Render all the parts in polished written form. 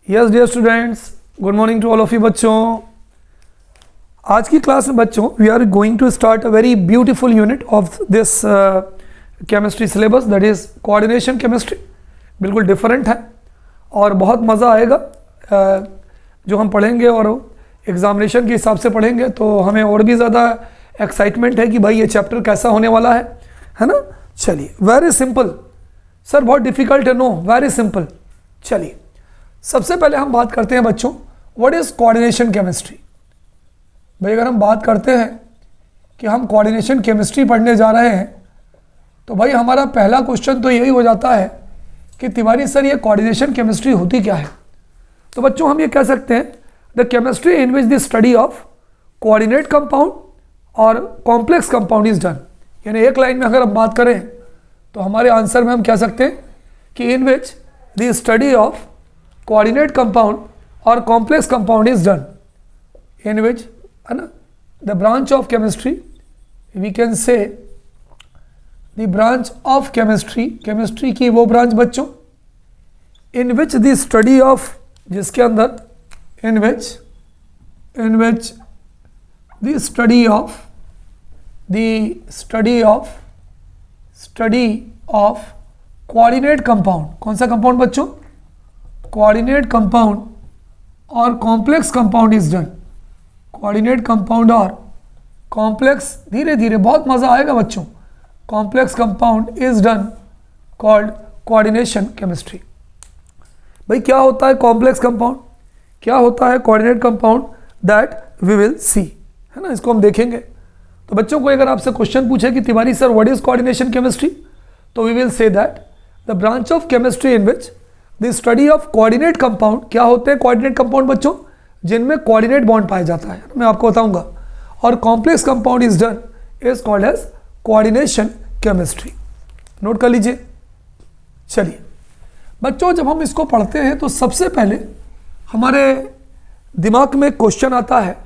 Yes dear students, good morning to all of you बच्चों। आज की क्लास में बच्चों we are going to start a very beautiful unit of this chemistry syllabus, that is coordination chemistry. बिल्कुल different है और बहुत मज़ा आएगा जो हम पढ़ेंगे, और एग्जामिनेशन के हिसाब से पढ़ेंगे तो हमें और भी ज़्यादा एक्साइटमेंट है कि भाई ये चैप्टर कैसा होने वाला है ना। चलिए, वेरी सिंपल सर, बहुत डिफिकल्ट है, नो वेरी सिंपल। चलिए, सबसे पहले हम बात करते हैं बच्चों, व्हाट इज़ कोऑर्डिनेशन केमिस्ट्री। भाई अगर हम बात करते हैं कि हम कोऑर्डिनेशन केमिस्ट्री पढ़ने जा रहे हैं तो भाई हमारा पहला क्वेश्चन तो यही हो जाता है कि तिवारी सर ये कोऑर्डिनेशन केमिस्ट्री होती क्या है। तो बच्चों हम ये कह सकते हैं the chemistry in which the study of coordinate compound और कॉम्प्लेक्स कंपाउंड इज डन। यानी एक लाइन में अगर हम बात करें तो हमारे आंसर में हम कह सकते हैं कि in which the study of coordinate compound और complex compound is done, in which है ना the branch of chemistry, we can say the branch of chemistry, chemistry की वो ब्रांच बच्चों in which the study of, जिसके अंदर in which the study of coordinate compound, कौन सा compound बच्चों, कोऑर्डिनेट कंपाउंड और complex compound is done. Coordinate compound और कॉम्प्लेक्स, धीरे धीरे बहुत मज़ा आएगा बच्चों, complex compound is done called coordination chemistry. भाई क्या होता है कॉम्प्लेक्स कंपाउंड, क्या होता है coordinate compound, that we will see, है ना, इसको हम देखेंगे। तो बच्चों को अगर आपसे क्वेश्चन पूछे कि Tiwari sir what is coordination chemistry, तो we will say that the branch of chemistry in which the study of coordinate compound, क्या होते हैं कोऑर्डिनेट कंपाउंड बच्चों, जिनमें कोऑर्डिनेट बॉन्ड पाया जाता है, मैं आपको बताऊंगा, और complex compound is done is called as coordination chemistry. Note कर लीजिए। चलिए बच्चों, जब हम इसको पढ़ते हैं तो सबसे पहले हमारे दिमाग में क्वेश्चन आता है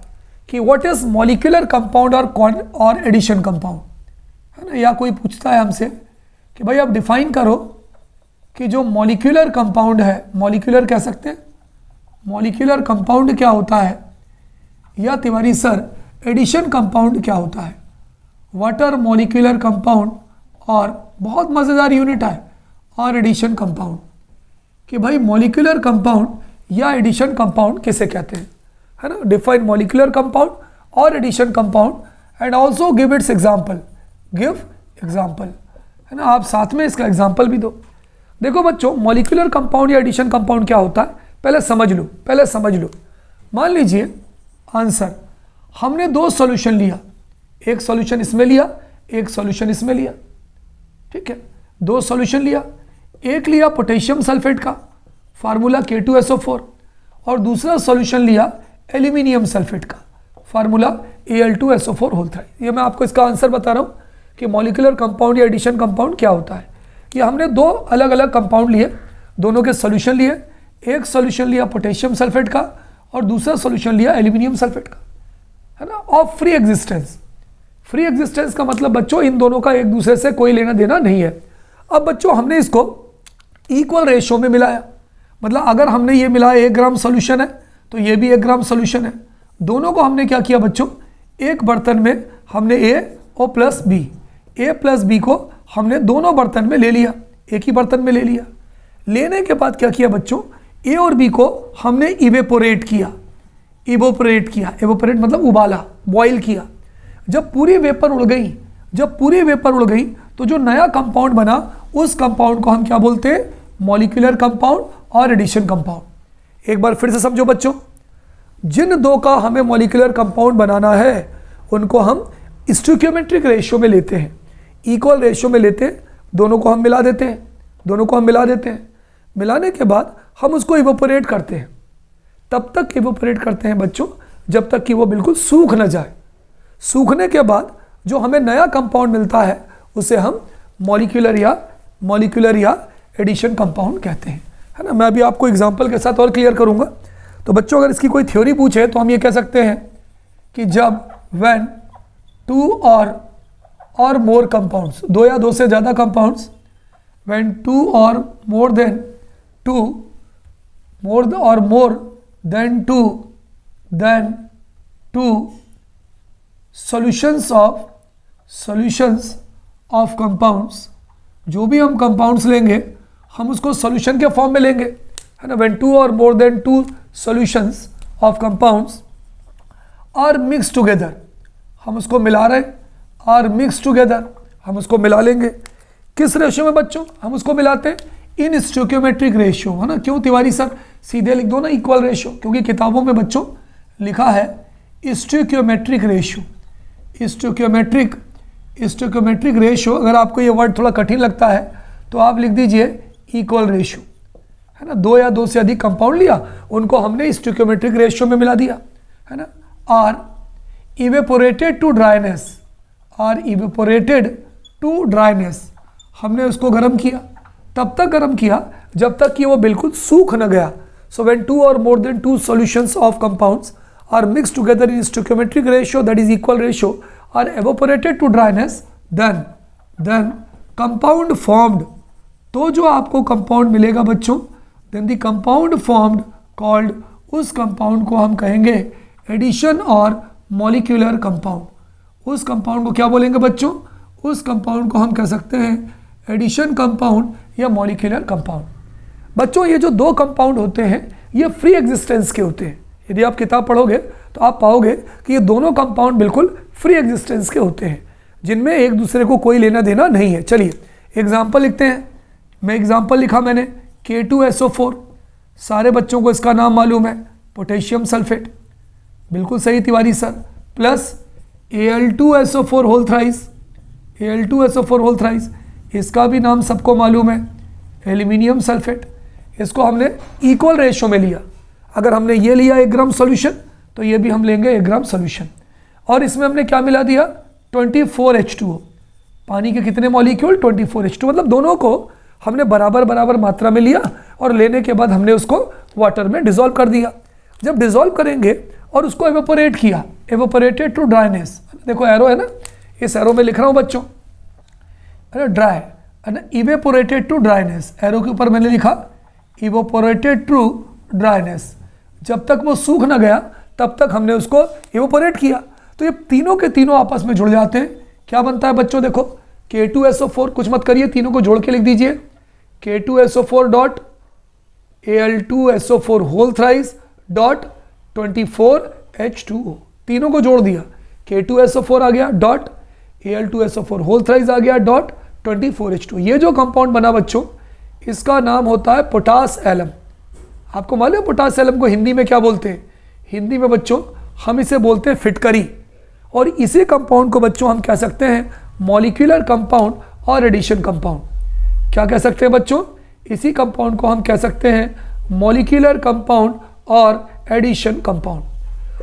कि व्हाट इज मॉलिक्यूलर कंपाउंड और एडिशन कंपाउंड, है ना। या कोई पूछता है हमसे कि भाई आप डिफाइन करो कि जो मॉलिक्यूलर कंपाउंड है, मॉलिक्यूलर कह सकते हैं, मॉलिक्यूलर कंपाउंड क्या होता है, या तिवारी सर एडिशन कंपाउंड क्या होता है। व्हाट आर मॉलिक्यूलर कंपाउंड, और बहुत मज़ेदार यूनिट है, और एडिशन कंपाउंड, कि भाई मॉलिक्यूलर कंपाउंड या एडिशन कंपाउंड किसे कहते हैं, है ना। डिफाइन मॉलिक्यूलर कंपाउंड और addition compound and also give its example, give example, है ना। आप साथ में इसका एग्जाम्पल भी दो। देखो बच्चों, मॉलिक्यूलर कंपाउंड या एडिशन कंपाउंड क्या होता है, पहले समझ लो। मान लीजिए आंसर, हमने दो सॉल्यूशन लिया, एक सॉल्यूशन इसमें लिया, एक सॉल्यूशन इसमें लिया, ठीक है, दो सॉल्यूशन लिया, एक लिया पोटेशियम सल्फेट का फार्मूला K2SO4 और दूसरा सॉल्यूशन लिया एल्यूमिनियम सल्फेट का फार्मूला Al2SO4 होल थ्राइड। ये मैं आपको इसका आंसर बता रहा हूँ कि मॉलिक्यूलर कंपाउंड या एडिशन कंपाउंड क्या होता है। कि हमने दो अलग अलग कंपाउंड लिए, दोनों के सॉल्यूशन लिए, एक सॉल्यूशन लिया पोटेशियम सल्फेट का और दूसरा सॉल्यूशन लिया एल्यूमिनियम सल्फेट का, है ना, of free existence. Free existence का मतलब बच्चों इन दोनों का एक दूसरे से कोई लेना देना नहीं है। अब बच्चों हमने इसको इक्वल रेशियो में मिलाया, मतलब अगर हमने ये मिलाया 1 ग्राम सॉल्यूशन है तो ये भी 1 ग्राम सॉल्यूशन है, दोनों को हमने क्या किया बच्चों, एक बर्तन में हमने A प्लस बी को हमने दोनों बर्तन में ले लिया, एक ही बर्तन में ले लिया। लेने के बाद क्या किया बच्चों, ए और बी को हमने इवेपोरेट किया, इवेपोरेट मतलब उबाला, बॉईल किया। जब पूरी वेपर उड़ गई तो जो नया कंपाउंड बना उस कंपाउंड को हम क्या बोलते हैं, मॉलिक्यूलर कंपाउंड और एडिशन कंपाउंड। एक बार फिर से समझो बच्चों, जिन दो का हमें मॉलिक्यूलर कंपाउंड बनाना है उनको हम स्टोइकियोमेट्रिक रेशियो में लेते हैं, इक्वल रेशियो में लेते हैं, दोनों को हम मिला देते हैं, मिलाने के बाद हम उसको इवेपोरेट करते हैं। तब तक इवेपोरेट करते हैं बच्चों जब तक कि वो बिल्कुल सूख न जाए। सूखने के बाद जो हमें नया कंपाउंड मिलता है उसे हम मॉलिक्यूलर या एडिशन कंपाउंड कहते हैं, है ना। मैं अभी आपको एग्जांपल के साथ और क्लियर करूंगा। तो बच्चों अगर इसकी कोई थ्योरी पूछे तो हम ये कह सकते हैं कि जब व्हेन 2 और मोर कंपाउंड्स, 2 या 2 से ज़्यादा कंपाउंड्स, व्हेन 2 और more then 2 more than two solutions of compounds, जो भी हम कंपाउंड्स लेंगे हम उसको सॉल्यूशन के फॉर्म में लेंगे, है ना। when two or more than two solutions of compounds are mixed together, हम उसको मिला रहे हैं, are mixed together, हम उसको मिला लेंगे। किस रेशियो में बच्चों हम उसको मिलाते हैं? इन स्टोइकियोमेट्रिक रेशियो, है ना। क्यों तिवारी सर? सीधे लिख दो ना इक्वल रेशियो, क्योंकि किताबों में बच्चों लिखा है स्टोइकियोमेट्रिक रेशियो। स्टोइकियोमेट्रिक रेशियो, अगर आपको ये वर्ड थोड़ा कठिन लगता है तो आप लिख दीजिए इक्वल रेशियो, है ना। दो या दो से अधिक कंपाउंड लिया, उनको हमने स्टोइकियोमेट्रिक रेशियो में मिला दिया, है ना। आर इवेपोरेटेड टू ड्राइनेस, हमने उसको गर्म किया, तब तक गर्म किया जब तक कि वो बिल्कुल सूख न गया। सो व्हेन टू और more than two solutions of compounds are mixed together in stoichiometric ratio, that is equal ratio, are evaporated to dryness, then compound formed, तो जो आपको कंपाउंड मिलेगा बच्चों, then the compound formed called, उस compound को हम कहेंगे एडिशन और मॉलिक्यूलर कंपाउंड। उस कंपाउंड को क्या बोलेंगे बच्चों? उस कंपाउंड को हम कह सकते हैं एडिशन कंपाउंड या मॉलिक्यूलर कंपाउंड। बच्चों ये जो दो कंपाउंड होते हैं ये फ्री एग्जिस्टेंस के होते हैं। यदि आप किताब पढ़ोगे तो आप पाओगे कि ये दोनों कंपाउंड बिल्कुल फ्री एग्जिस्टेंस के होते हैं, जिनमें एक दूसरे को कोई लेना देना नहीं है। चलिए एग्जाम्पल लिखते हैं। मैं एग्जाम्पल लिखा मैंने K2SO4, सारे बच्चों को इसका नाम मालूम है, पोटेशियम सल्फेट, बिल्कुल सही Tiwari sir, plus Al2SO4 whole thrice, इसका भी नाम सबको मालूम है, एल्यूमिनियम सल्फेट। इसको हमने इक्वल रेशियो में लिया, अगर हमने ये लिया 1 ग्राम सॉल्यूशन तो ये भी हम लेंगे 1 ग्राम सॉल्यूशन। और इसमें हमने क्या मिला दिया? 24H2O। पानी के कितने मॉलिक्यूल? 24H2O, मतलब दोनों को हमने बराबर मात्रा में लिया और लेने के बाद हमने उसको वाटर में डिसॉल्व कर दिया। जब डिसॉल्व करेंगे और उसको एवेपोरेट किया, एवेपोरेटेड टू ड्राइनेस, देखो एरो है ना, इस एरो में लिख रहा हूँ बच्चों, है ना, ड्राई, है ना, इवेपोरेटेड टू ड्राइनेस, एरो के ऊपर मैंने लिखा इवेपोरेटेड टू ड्राइनेस। जब तक वो सूख ना गया तब तक हमने उसको इवेपोरेट किया, तो ये तीनों के तीनों आपस में जुड़ जाते हैं। क्या बनता है बच्चों? देखो K2SO4, कुछ मत करिए, तीनों को जोड़ के लिख दीजिए, K2SO4 dot Al2SO4 whole thrice dot 24H2O, तीनों को जोड़ दिया, K2SO4 आ गया डॉट Al2SO4 होल थ्राइस आ गया डॉट 24H2। ये जो कंपाउंड बना बच्चों, इसका नाम होता है पोटास एलम। आपको मालूम है पोटास एलम को हिंदी में क्या बोलते हैं? हिंदी में बच्चों हम इसे बोलते हैं फिटकरी। और इसी कंपाउंड को बच्चों हम कह सकते हैं मॉलिक्यूलर कंपाउंड और एडिशन कंपाउंड। क्या कह सकते हैं बच्चों? इसी कंपाउंड को हम कह सकते हैं मॉलिक्यूलर कंपाउंड और एडिशन कंपाउंड।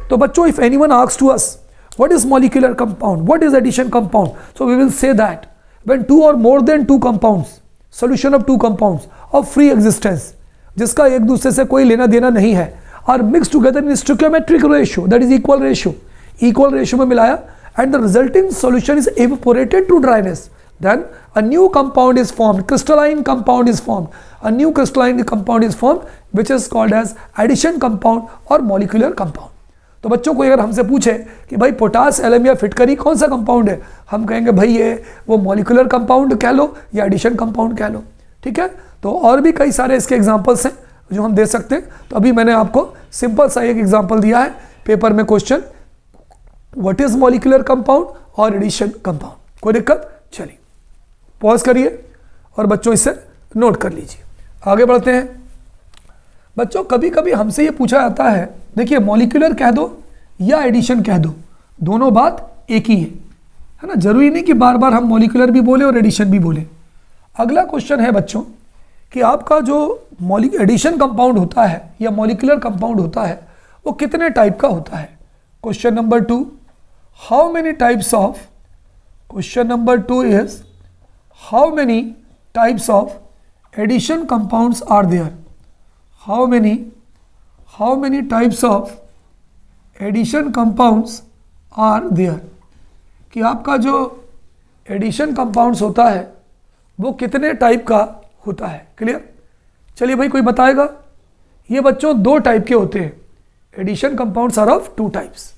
तो बच्चों, if anyone asks to us what is molecular compound, what is addition compound, so we will say that when two or more than two compounds, solution of two compounds of free existence, जिसका एक दूसरे से कोई लेना देना नहीं है, are mixed together in stoichiometric ratio, that is equal ratio में मिलाया, and the resulting solution is evaporated to dryness, then a new compound is formed, crystalline compound is formed, a new crystalline compound is formed which is called as addition compound or molecular compound। तो बच्चों को अगर हमसे पूछे कि भाई potash alum या फिटकरी कौन सा कंपाउंड है, हम कहेंगे भाई ये वो मॉलिक्यूलर कंपाउंड कह लो या एडिशन कंपाउंड कह लो, ठीक है। तो और भी कई सारे इसके एग्जांपल्स हैं जो हम दे सकते हैं। तो अभी मैंने आपको सिंपल सा एक एग्जांपल दिया है पेपर में question, what is molecular compound और एडिशन कंपाउंड। कोई दिक्कत? चलिए पॉज करिए और बच्चों इसे नोट कर लीजिए। आगे बढ़ते हैं बच्चों। कभी कभी हमसे ये पूछा जाता है, देखिए मॉलिक्यूलर कह दो या एडिशन कह दो, दोनों बात एक ही है ना। जरूरी नहीं कि बार बार हम मॉलिक्यूलर भी बोले और एडिशन भी बोले। अगला क्वेश्चन है बच्चों कि आपका जो एडिशन कंपाउंड होता है या मॉलिक्यूलर कंपाउंड होता है वो कितने टाइप का होता है। Question number 2, how many types of, question number 2 is how many types of addition compounds are there, how many types of addition compounds are there, कि आपका जो एडिशन कंपाउंड्स होता है वो कितने टाइप का होता है। क्लियर? चलिए भाई कोई बताएगा, ये बच्चों दो टाइप के होते हैं, addition compounds are of two types.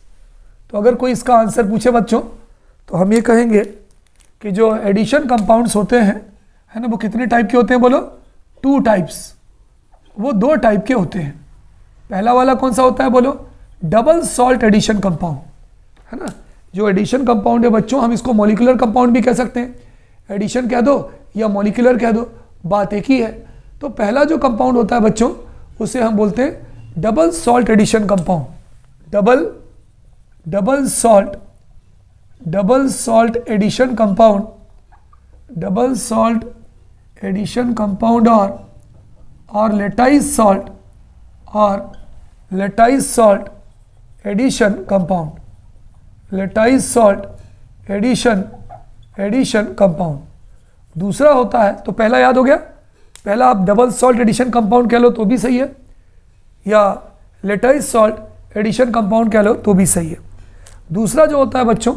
तो अगर कोई इसका आंसर पूछे बच्चों तो हम ये कहेंगे कि जो एडिशन कंपाउंड्स होते हैं, है ना, वो कितने टाइप के होते हैं, बोलो, टू टाइप्स, वो दो टाइप के होते हैं। पहला वाला कौन सा होता है, बोलो, डबल सॉल्ट एडिशन कंपाउंड, है ना। जो एडिशन कंपाउंड है बच्चों, हम इसको मॉलिक्यूलर कंपाउंड भी कह सकते हैं, एडिशन कह दो या मॉलिक्यूलर कह दो, बात एक ही है। तो पहला जो कंपाउंड होता है बच्चों, उसे हम बोलते हैं double salt addition compound, double salt addition compound, double salt addition compound और lattice salt addition compound, lattice salt addition compound. दूसरा होता है, तो पहला याद हो गया, पहला आप डबल सॉल्ट एडिशन कंपाउंड कह लो तो भी सही है, या लेटाइज सॉल्ट एडिशन कंपाउंड कह लो तो भी सही है। दूसरा जो होता है बच्चों,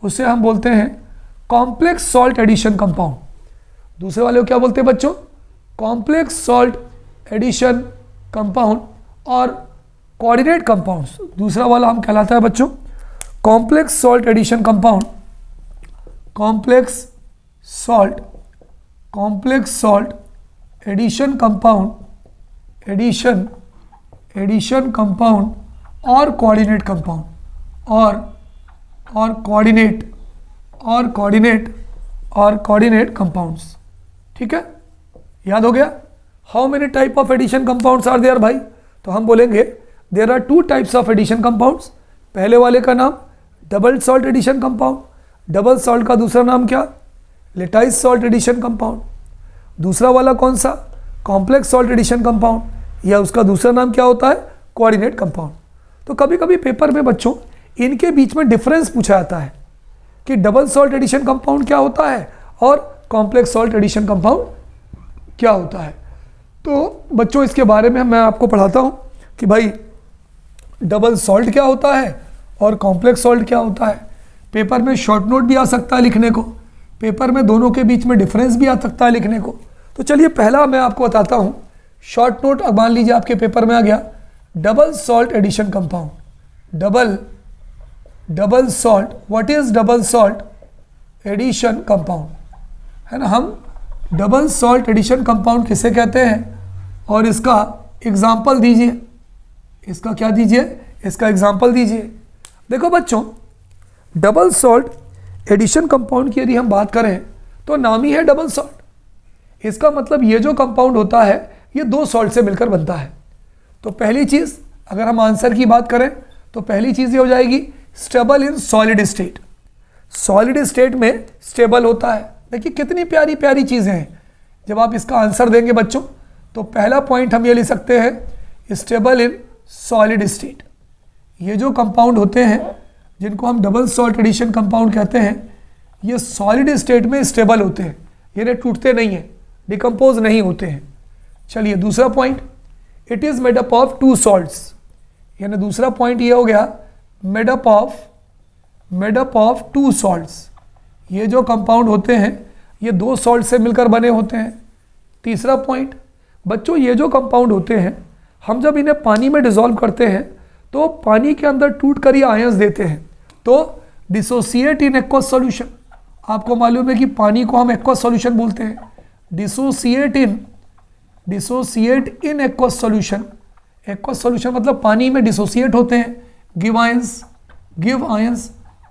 उसे हम बोलते हैं कॉम्प्लेक्स सॉल्ट एडिशन कंपाउंड। दूसरे वाले को क्या बोलते हैं बच्चों, कॉम्प्लेक्स सॉल्ट एडिशन कंपाउंड और कोऑर्डिनेट कंपाउंड्स। दूसरा वाला हम कहलाता है बच्चों complex salt addition compound, complex salt addition compound, addition compound और कोऑर्डिनेट कंपाउंड, और कोऑर्डिनेट कंपाउंड्स। ठीक है, याद हो गया। How many type of addition compounds are there भाई, तो हम बोलेंगे there are two types of addition compounds. पहले वाले का नाम double salt addition compound, double salt का दूसरा नाम क्या, लेटाइज सॉल्ट एडिशन कंपाउंड। दूसरा वाला कौन सा, कॉम्प्लेक्स सॉल्ट एडिशन कंपाउंड, या उसका दूसरा नाम क्या होता है, कोऑर्डिनेट कंपाउंड। तो कभी कभी पेपर में बच्चों इनके बीच में डिफरेंस पूछा जाता है कि डबल सॉल्ट एडिशन कंपाउंड क्या होता है और कॉम्प्लेक्स सॉल्ट एडिशन कंपाउंड क्या होता है। तो बच्चों इसके बारे में मैं आपको पढ़ाता हूँ कि भाई डबल सॉल्ट क्या होता है और कॉम्प्लेक्स सॉल्ट क्या होता है। पेपर में शॉर्ट नोट भी आ सकता है लिखने को, पेपर में दोनों के बीच में डिफरेंस भी आ सकता है लिखने को। तो चलिए पहला मैं आपको बताता हूँ शॉर्ट नोट। अब मान लीजिए आपके पेपर में आ गया double salt addition compound, double salt, what is double salt addition compound, है ना। हम डबल सॉल्ट एडिशन कंपाउंड किसे कहते हैं और इसका एग्जाम्पल दीजिए, इसका क्या दीजिए, इसका एग्जाम्पल दीजिए। देखो बच्चों डबल सॉल्ट एडिशन कंपाउंड की यदि हम बात करें तो नाम ही है डबल सॉल्ट। इसका मतलब ये जो कंपाउंड होता है ये दो सॉल्ट से मिलकर बनता है। तो पहली चीज़ अगर हम आंसर की बात करें तो पहली चीज़ ये हो जाएगी stable in solid state. Solid state में स्टेबल होता है। देखिए कितनी प्यारी प्यारी चीज़ें हैं। जब आप इसका आंसर देंगे बच्चों तो पहला पॉइंट हम ये लिख सकते हैं स्टेबल इन सॉलिड स्टेट। ये जो कंपाउंड होते हैं जिनको हम डबल सॉल्ट एडिशन कंपाउंड कहते हैं ये सॉलिड स्टेट में स्टेबल होते हैं, यानी टूटते नहीं हैं, डिकम्पोज नहीं होते हैं। चलिए दूसरा point, it is made up of two salts, यानी दूसरा पॉइंट ये हो गया made up of two salts. ये जो कंपाउंड होते हैं ये दो सॉल्ट से मिलकर बने होते हैं। तीसरा पॉइंट बच्चों ये जो कंपाउंड होते हैं हम जब इन्हें पानी में डिसॉल्व करते हैं तो पानी के अंदर टूट कर ये आयंस देते हैं, तो डिसोसिएट इन एक्वस सॉल्यूशन। आपको मालूम है कि पानी को हम एक्वस सॉल्यूशन बोलते हैं। Dissociate in aqueous solution. Aqueous solution मतलब पानी में डिसोसिएट होते हैं, गिव आयंस,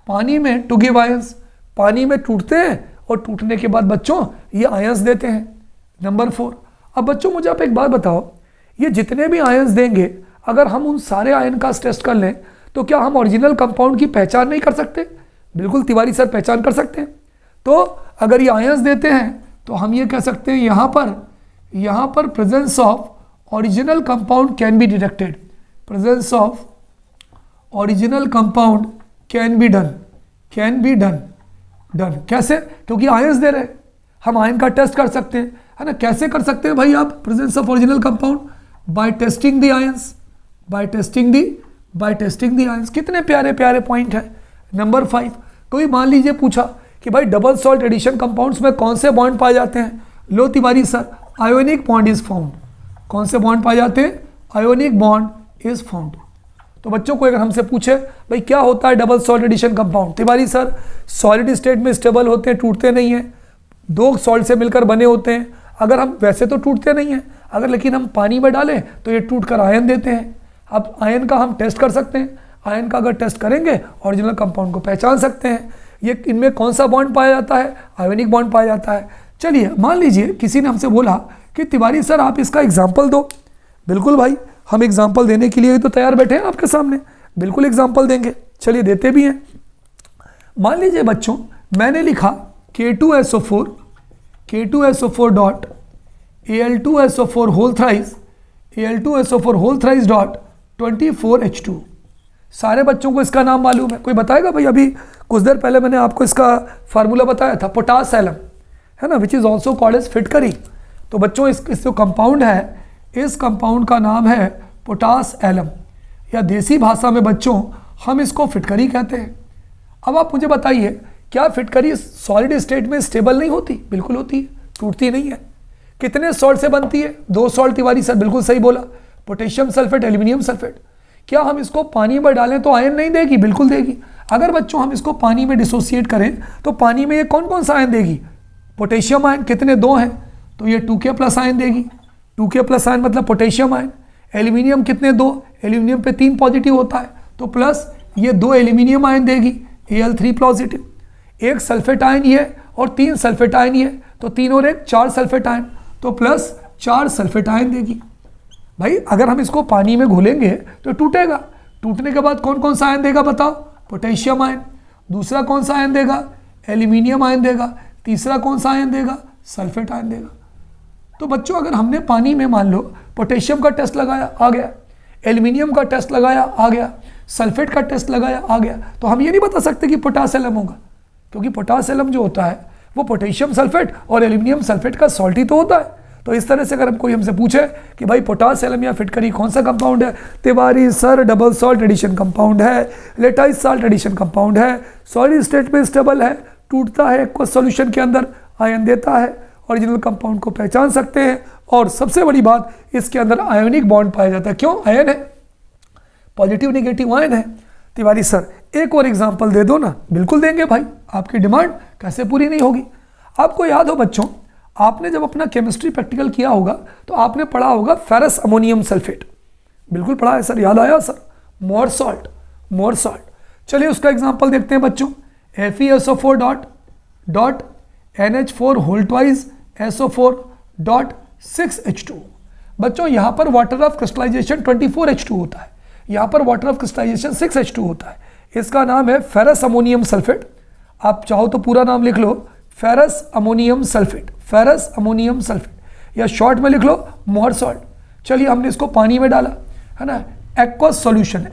पानी में टू गिव आयंस, पानी में टूटते हैं और टूटने के बाद बच्चों ये आयंस देते हैं। नंबर 4, अब बच्चों मुझे आप एक बात बताओ, ये जितने भी आयंस देंगे अगर हम उन सारे आयन का टेस्ट कर लें तो क्या हम ओरिजिनल कंपाउंड की पहचान नहीं कर सकते? बिल्कुल तिवारी सर पहचान कर सकते हैं। तो अगर ये आयंस देते हैं तो हम ये कह सकते हैं यहाँ पर presence of original compound can be detected, presence of original compound can be done. कैसे? क्योंकि आयंस दे रहे हैं, हम आयन का टेस्ट कर सकते हैं, है ना। कैसे कर सकते हैं भाई आप presence of original compound? By testing the ions, by testing the ions. कितने प्यारे प्यारे पॉइंट है। नंबर 5, कोई मान लीजिए पूछा कि भाई डबल सॉल्ट एडिशन कंपाउंड्स में कौन से बॉन्ड पाए जाते हैं? लो Tiwari sir, ionic bond is found. कौन से बॉन्ड पाए जाते हैं? Ionic bond is found. तो बच्चों को अगर हमसे पूछे भाई क्या होता है double salt addition compound, Tiwari sir solid state में स्टेबल होते हैं, टूटते नहीं हैं, दो सॉल्ट से मिलकर बने होते हैं, अगर हम वैसे तो टूटते नहीं हैं, अगर लेकिन हम पानी में डालें तो ये टूट कर आयन देते हैं। अब आयन का हम टेस्ट कर सकते हैं, आयन का अगर टेस्ट करेंगे ओरिजिनल कंपाउंड को पहचान सकते हैं। ये इनमें कौन सा बॉन्ड पाया जाता है, आयोनिक बॉन्ड पाया जाता है। चलिए मान लीजिए किसी ने हमसे बोला कि तिवारी सर आप इसका एग्जाम्पल दो। बिल्कुल भाई, हम एग्जाम्पल देने के लिए तो तैयार बैठे हैं आपके सामने, बिल्कुल एग्जाम्पल देंगे। चलिए देते भी हैं। मान लीजिए बच्चों मैंने लिखा K2SO4 dot Al2SO4 whole thrice dot 24H2। सारे बच्चों को इसका नाम मालूम है, कोई बताएगा भाई? अभी कुछ देर पहले मैंने आपको इसका फार्मूला बताया था, पोटास एलम है ना, which is also called as फिटकरी। तो बच्चों इस जो कंपाउंड है, इस कंपाउंड का नाम है पोटास एलम, या देसी भाषा में बच्चों हम इसको फिटकरी कहते हैं। अब आप मुझे बताइए क्या फिटकरी सॉलिड स्टेट में स्टेबल नहीं होती? बिल्कुल होती है, टूटती नहीं है। कितने सॉल्ट से बनती है? 2 सॉल्ट। तिवारी सर बिल्कुल सही बोला, पोटेशियम सल्फेट, एल्यूमिनियम सल्फेट। क्या हम इसको पानी में डालें तो आयन नहीं देगी? बिल्कुल देगी। अगर बच्चों हम इसको पानी में डिसोसिएट करें तो पानी में ये कौन कौन सा आयन देगी? पोटेशियम आयन, कितने? 2 हैं, तो ये 2K+ आयन देगी। 2K+ आयन मतलब पोटेशियम आयन। एल्यूमिनियम कितने? 2, एल्यूमिनियम पे 3 पॉजिटिव होता है, तो प्लस ये 2 एल्यूमिनियम आयन देगी, Al3 पॉजिटिव। 1 सल्फेट आयन ये और 3 सल्फेट आयन ये, तो 3 और 1 4 सल्फेट आयन, तो प्लस 4 सल्फेट आयन देगी। भाई अगर हम इसको पानी में घोलेंगे तो टूटेगा, टूटने के बाद कौन कौन सा आयन देगा बताओ? Potassium ion. दूसरा कौन सा आयन देगा? एल्यूमिनियम आयन देगा। तीसरा कौन सा आयन देगा? सल्फेट आयन देगा। तो बच्चों अगर हमने पानी में मान लो पोटेशियम का टेस्ट लगाया, आ गया, एल्यूमिनियम का टेस्ट लगाया, आ गया, सल्फेट का टेस्ट लगाया, आ गया, तो हम ये नहीं बता सकते कि पोटास एलम होगा, क्योंकि पोटास एलम जो होता है वो पोटेशियम सल्फेट और एल्यूमिनियम सल्फेट का सॉल्ट ही तो होता है। तो इस तरह से अगर हम कोई हमसे पूछे कि भाई पोटास एलम या फिटकरी कौन सा कंपाउंड है, Tiwari sir double salt addition compound है, लेटाइज साल्ट एडिशन कंपाउंड है, सॉलिड स्टेट में स्टेबल है, टूटता है एक्वस सॉल्यूशन के अंदर, आयन देता है, ओरिजिनल कंपाउंड को पहचान सकते हैं, और सबसे बड़ी बात इसके अंदर आयोनिक बॉन्ड पाया जाता है। क्यों? आयन है, पॉजिटिव नेगेटिव आयन है। तिवारी सर एक और एग्जांपल दे दो ना। बिल्कुल देंगे भाई, आपकी डिमांड कैसे पूरी नहीं होगी। आपको याद हो बच्चों, आपने जब अपना केमिस्ट्री प्रैक्टिकल किया होगा तो आपने पढ़ा होगा फेरस अमोनियम सल्फेट। बिल्कुल पढ़ा है सर, याद आया सर? मोर सॉल्ट। चलिए उसका एग्जांपल देखते हैं बच्चों। FeSO4 dot NH4 whole twice SO4 dot 6H2। बच्चों यहाँ पर वाटर ऑफ क्रिस्टलाइजेशन 24H2 होता है, यहाँ पर वाटर ऑफ क्रिस्टलाइजेशन 6H2 होता है। इसका नाम है फेरस अमोनियम सल्फेट। आप चाहो तो पूरा नाम लिख लो, फेरस अमोनियम सल्फेट, या शॉर्ट में लिख लो मोर सॉल्ट। चलिए हमने इसको पानी में डाला है ना, एक्वस सॉल्यूशन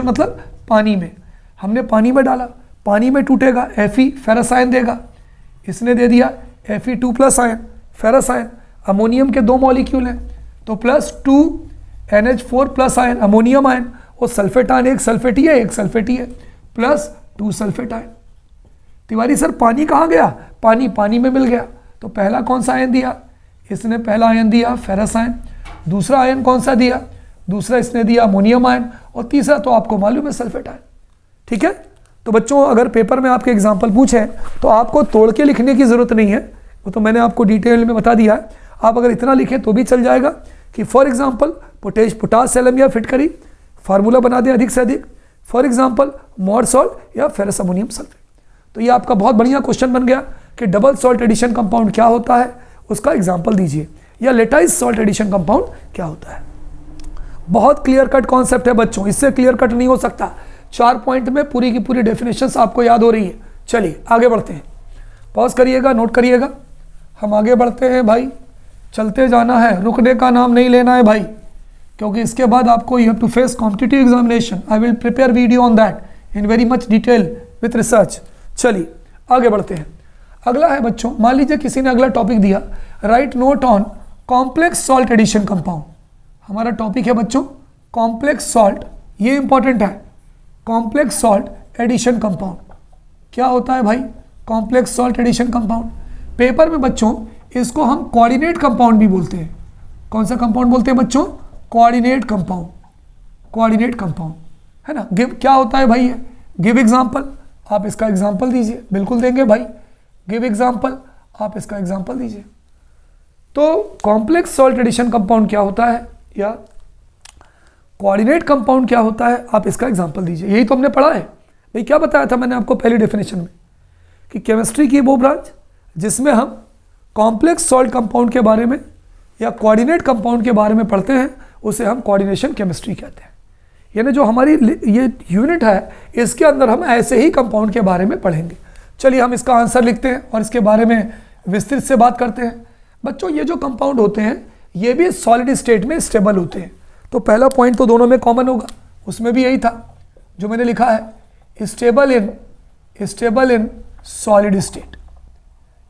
मतलब पानी में, हमने पानी में डाला, पानी में टूटेगा, Fe फेरस आयन देगा, इसने दे दिया Fe2+ ion, ferrous ion. Ammonium के 2 मॉलिक्यूल हैं तो plus 2NH4+ ion, ammonium ion, और सल्फेट आयन एक सल्फेट ही है, plus 2 sulphate ion. Tiwari sir पानी कहाँ गया? पानी में मिल गया, तो पहला कौन सा आयन दिया? इसने पहला आयन दिया फेरस आयन। दूसरा आयन कौन सा दिया? दूसरा इसने दिया अमोनियम आयन, और तीसरा तो आपको मालूम है सल्फेट आयन। ठीक है, तो बच्चों अगर पेपर में आपके एग्जाम्पल पूछे तो आपको तोड़ के लिखने की ज़रूरत नहीं है, वो तो मैंने आपको डिटेल में बता दिया है। आप अगर इतना लिखें तो भी चल जाएगा कि फॉर एग्जाम्पल पोटास एलम या फिटकरी, फार्मूला बना दें अधिक से अधिक, फॉर एग्जाम्पल मोर सॉल्ट या फेरस अमोनियम सल्फेट। तो ये आपका बहुत बढ़िया क्वेश्चन बन गया कि डबल सॉल्ट एडिशन कंपाउंड क्या होता है, उसका एग्जाम्पल दीजिए, या लेटाइज सॉल्ट एडिशन कंपाउंड क्या होता है। बहुत क्लियर कट कॉन्सेप्ट है बच्चों, इससे क्लियर कट नहीं हो सकता। 4 पॉइंट में पूरी की पूरी डेफिनेशंस आपको याद हो रही है। चलिए आगे बढ़ते हैं, पॉज करिएगा, नोट करिएगा, हम आगे बढ़ते हैं भाई, चलते जाना है, रुकने का नाम नहीं लेना है भाई, क्योंकि इसके बाद आपको you have to face competitive examination. I will prepare video on that in very much detail with research. चलिए आगे बढ़ते हैं। अगला है बच्चों, मान लीजिए किसी ने अगला टॉपिक दिया, write note on complex salt addition compound. हमारा टॉपिक है बच्चों कॉम्प्लेक्स सॉल्ट, ये इंपॉर्टेंट है, कॉम्प्लेक्स सॉल्ट एडिशन कंपाउंड। क्या होता है भाई complex salt addition compound? Paper में बच्चों इसको हम कोऑर्डिनेट कंपाउंड भी बोलते हैं, कौन सा कंपाउंड बोलते हैं बच्चों? कोऑर्डिनेट कंपाउंड, कोऑर्डिनेट कंपाउंड, है ना। गिव क्या होता है भाई? गिव एग्जांपल, आप इसका एग्जांपल दीजिए। बिल्कुल देंगे भाई, गिव एग्जांपल, आप इसका एग्जांपल दीजिए। तो कॉम्प्लेक्स सॉल्ट एडिशन कंपाउंड क्या होता है या कोऑर्डिनेट कंपाउंड क्या होता है, आप इसका एग्जांपल दीजिए। यही तो हमने पढ़ा है भाई। क्या बताया था मैंने आपको पहली डेफिनेशन में कि केमिस्ट्री की वो ब्रांच जिसमें हम कॉम्प्लेक्स सॉल्ट कंपाउंड के बारे में या कोऑर्डिनेट कंपाउंड के बारे में पढ़ते हैं, उसे हम कोऑर्डिनेशन केमिस्ट्री कहते हैं। यानी जो हमारी ये यूनिट है, इसके अंदर हम ऐसे ही कंपाउंड के बारे में पढ़ेंगे। चलिए हम इसका आंसर लिखते हैं और इसके बारे में विस्तृत से बात करते हैं। बच्चों ये जो कंपाउंड होते हैं ये भी सॉलिड स्टेट में स्टेबल होते हैं। तो पहला पॉइंट तो दोनों में कॉमन होगा, उसमें भी यही था जो मैंने लिखा है, स्टेबल इन सॉलिड स्टेट।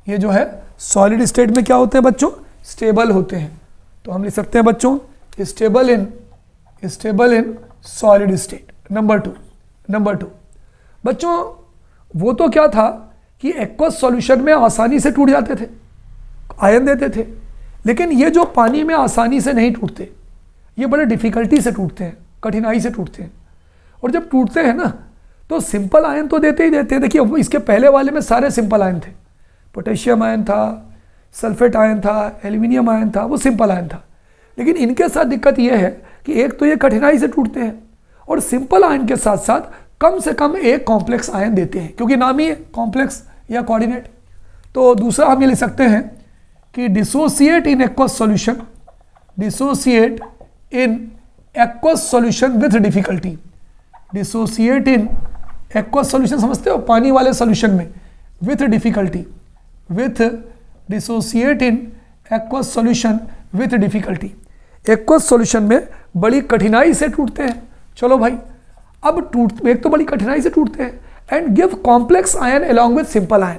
ये जो है सॉलिड स्टेट में क्या होते हैं बच्चों? स्टेबल होते हैं। तो हम लिख सकते हैं बच्चों stable in solid state. Number two बच्चों वो तो क्या था कि एक्वस सॉल्यूशन में आसानी से टूट जाते थे, आयन देते थे, लेकिन ये जो पानी में आसानी से नहीं टूटते, ये बड़े डिफिकल्टी से टूटते हैं, कठिनाई से टूटते हैं। और जब टूटते हैं ना तो सिंपल आयन तो देते ही देते हैं। देखिए इसके पहले वाले में सारे सिंपल आयन थे, पोटेशियम आयन था, सल्फेट आयन था, एल्यूमिनियम आयन था, वो सिंपल आयन था। लेकिन इनके साथ दिक्कत ये है कि एक तो ये कठिनाई से टूटते हैं और सिंपल आयन के साथ साथ कम से कम एक कॉम्प्लेक्स आयन देते हैं, क्योंकि नाम ही है कॉम्प्लेक्स या कोऑर्डिनेट। तो दूसरा हम ये लिख सकते हैं कि dissociate in aqueous solution, dissociate in aqueous solution with difficulty. Dissociate in aqueous solution समझते हो, पानी वाले सॉल्यूशन में, with difficulty, with dissociate in aqueous solution with difficulty. Aqueous solution में बड़ी कठिनाई से टूटते हैं। चलो भाई, अब एक तो बड़ी कठिनाई से टूटते हैं and give complex ion along with simple ion.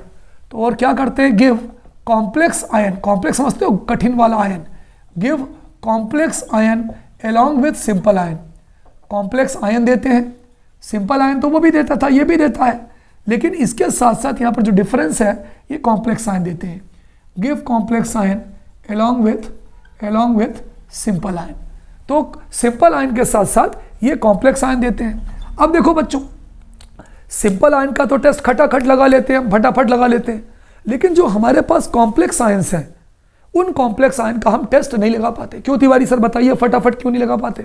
तो और क्या करते हैं? गिव कॉम्प्लेक्स आयन, कॉम्प्लेक्स समझते हो, कठिन वाला ion, give complex ion along with simple ion. Complex ion देते हैं, सिंपल आयन तो वो भी देता था, ये भी देता है, लेकिन इसके साथ साथ यहाँ पर जो डिफरेंस है ये कॉम्प्लेक्स आयन देते हैं। Give complex ion along with simple ion. तो सिंपल आयन के साथ साथ ये कॉम्प्लेक्स आयन देते हैं। अब देखो बच्चों, सिंपल आयन का तो टेस्ट खटाखट लगा लेते हैं हम, फटाफट लगा लेते हैं, लेकिन जो हमारे पास कॉम्प्लेक्स आयन्स हैं उन कॉम्प्लेक्स आयन का हम टेस्ट नहीं लगा पाते। क्यों तिवारी सर बताइए, फटाफट क्यों नहीं लगा पाते?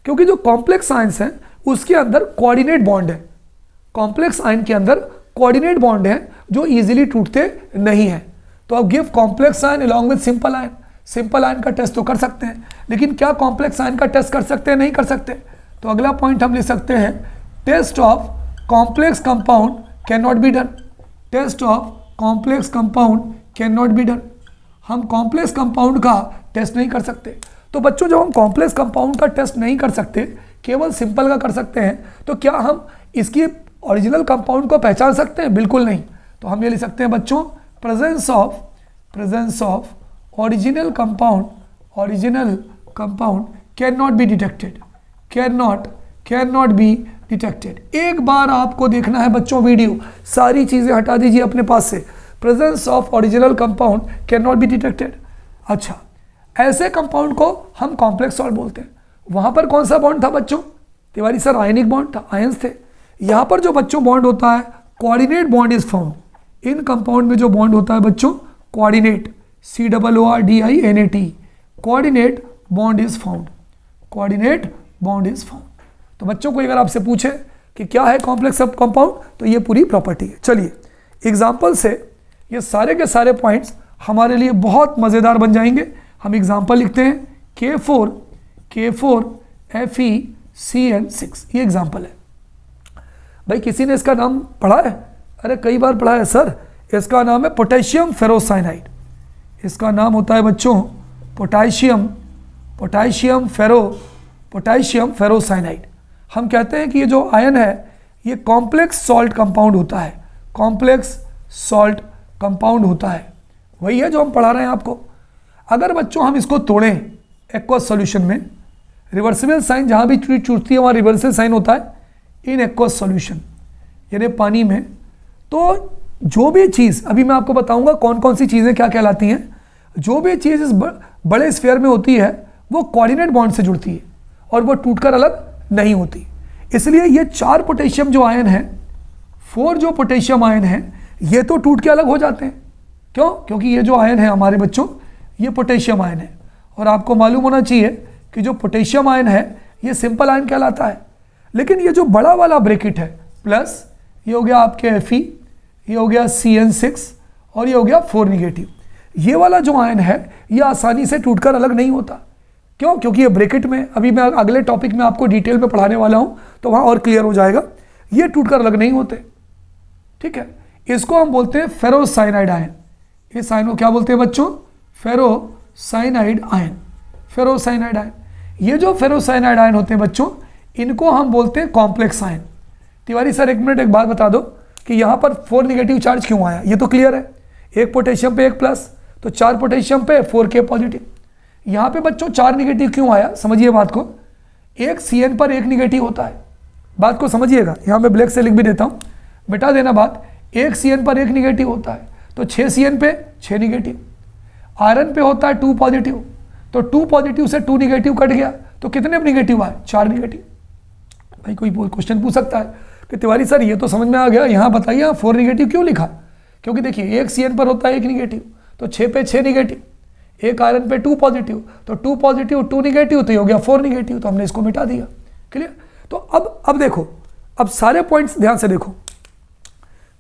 क्योंकि जो कॉम्प्लेक्स आयन्स हैं उसके अंदर कोऑर्डिनेट बॉन्ड है। कॉम्प्लेक्स आयन के अंदर कोऑर्डिनेट बॉन्ड है जो इजीली टूटते नहीं है। तो अब give complex ion along with simple ion. Simple ion का टेस्ट तो कर सकते हैं, लेकिन क्या कॉम्प्लेक्स आयन का टेस्ट कर सकते हैं? नहीं कर सकते। तो अगला पॉइंट हम लिख सकते हैं, test of complex compound can not be done. Test of complex compound can not be done. हम कॉम्प्लेक्स कंपाउंड का टेस्ट नहीं कर सकते। तो बच्चों जब हम कॉम्प्लेक्स कंपाउंड का टेस्ट नहीं कर सकते, केवल सिंपल का कर सकते हैं, तो क्या हम इसकी ओरिजिनल कंपाउंड को पहचान सकते हैं? बिल्कुल नहीं। तो हम ये लिख सकते हैं बच्चों, presence of original compound can not be detected, can not be detected. एक बार आपको देखना है बच्चों वीडियो, सारी चीज़ें हटा दीजिए अपने पास से। Presence of original compound can not be detected. अच्छा, ऐसे कंपाउंड को हम कॉम्प्लेक्स सॉल्ट बोलते हैं। वहाँ पर कौन सा बॉन्ड था बच्चों? तिवारी सर आयनिक बॉन्ड था, आयंस थे। यहाँ पर जो बच्चों बॉन्ड होता है, coordinate bond is found. In compound में जो बॉन्ड होता है बच्चों, coordinate, COORDINAT, coordinate bond is found, coordinate bond is found. तो बच्चों को अगर आपसे पूछे कि क्या है कॉम्प्लेक्स सब कंपाउंड, तो ये पूरी प्रॉपर्टी है। चलिए एग्जाम्पल से ये सारे के सारे पॉइंट्स हमारे लिए बहुत मज़ेदार बन जाएंगे। हम एग्जाम्पल लिखते हैं, K4FeCl6, ये एग्जाम्पल है। भाई किसी ने इसका नाम पढ़ा है? अरे कई बार पढ़ा है सर। इसका नाम है पोटेशियम फेरोसाइनाइड। इसका नाम होता है बच्चों पोटेशियम फेरोसाइनाइड। हम कहते हैं कि ये जो आयन है ये कॉम्प्लेक्स सॉल्ट कंपाउंड होता है, कॉम्प्लेक्स सॉल्ट कंपाउंड होता है। वही है जो हम पढ़ा रहे हैं आपको। अगर बच्चों हम इसको तोड़ें एक्वस सॉल्यूशन में, रिवर्सिबल साइन जहाँ भी छूटती है वहाँ रिवर्सल साइन होता है इन एक्वस सॉल्यूशन, यानी पानी में। तो जो भी चीज़ अभी मैं आपको बताऊंगा कौन कौन सी चीज़ें क्या कहलाती हैं, जो भी चीज़ इस बड़े स्फीयर में होती है वो कोऑर्डिनेट बॉन्ड से जुड़ती है और वो टूटकर अलग नहीं होती। इसलिए ये 4 पोटेशियम जो आयन है, 4 जो पोटेशियम आयन है, ये तो टूट के अलग हो जाते हैं। क्यों? क्योंकि ये जो आयन है हमारे बच्चों, ये पोटेशियम आयन है। और आपको मालूम होना चाहिए कि जो पोटेशियम आयन है ये सिंपल आयन कहलाता है। लेकिन ये जो बड़ा वाला ब्रैकेट है प्लस, ये हो गया आपके Fe, ये हो गया CN6 और ये हो गया 4 निगेटिव, ये वाला जो आयन है ये आसानी से टूटकर अलग नहीं होता। क्यों? क्योंकि ये ब्रैकेट में, अभी मैं अगले टॉपिक में आपको डिटेल में पढ़ाने वाला हूँ तो वहाँ और क्लियर हो जाएगा, ये टूटकर अलग नहीं होते। ठीक है, इसको हम बोलते हैं फेरोसाइनाइड आयन। इस आयन को क्या बोलते हैं बच्चों? Ferrocyanide ion. फेरोसाइनाइड आयन, ये जो फेरोसाइनाइड आयन होते हैं बच्चों, इनको हम बोलते हैं कॉम्प्लेक्स आयन। तिवारी सर एक मिनट, एक बात बता दो कि यहाँ पर 4 निगेटिव चार्ज क्यों आया? ये तो क्लियर है, एक पोटेशियम पे एक प्लस, तो 4 पोटेशियम पे 4K पॉजिटिव। यहाँ पे बच्चों 4 निगेटिव क्यों आया? समझिए बात को, एक CN पर 1 निगेटिव होता है। बात को समझिएगा, यहाँ मैं ब्लैक से लिख भी देता हूँ, मिटा देना बात। एक CN पर 1 निगेटिव होता है तो 6 CN पे 6 निगेटिव। आयरन पे होता है 2 पॉजिटिव, तो 2 पॉजिटिव से 2 निगेटिव कट गया तो कितने निगेटिव आए? 4 निगेटिव। भाई कोई क्वेश्चन पूछ सकता है कि तिवारी सर ये तो समझ में आ गया, यहाँ बताइए यहाँ 4 निगेटिव क्यों लिखा? क्योंकि देखिए एक CN पर होता है 1 निगेटिव, तो 6 पे 6 निगेटिव, एक आयरन पे 2 पॉजिटिव, तो 2 पॉजिटिव 2 निगेटिव, तो ये हो गया 4 निगेटिव, तो हमने इसको मिटा दिया। क्लियर? तो अब देखो, अब सारे पॉइंट्स ध्यान से देखो।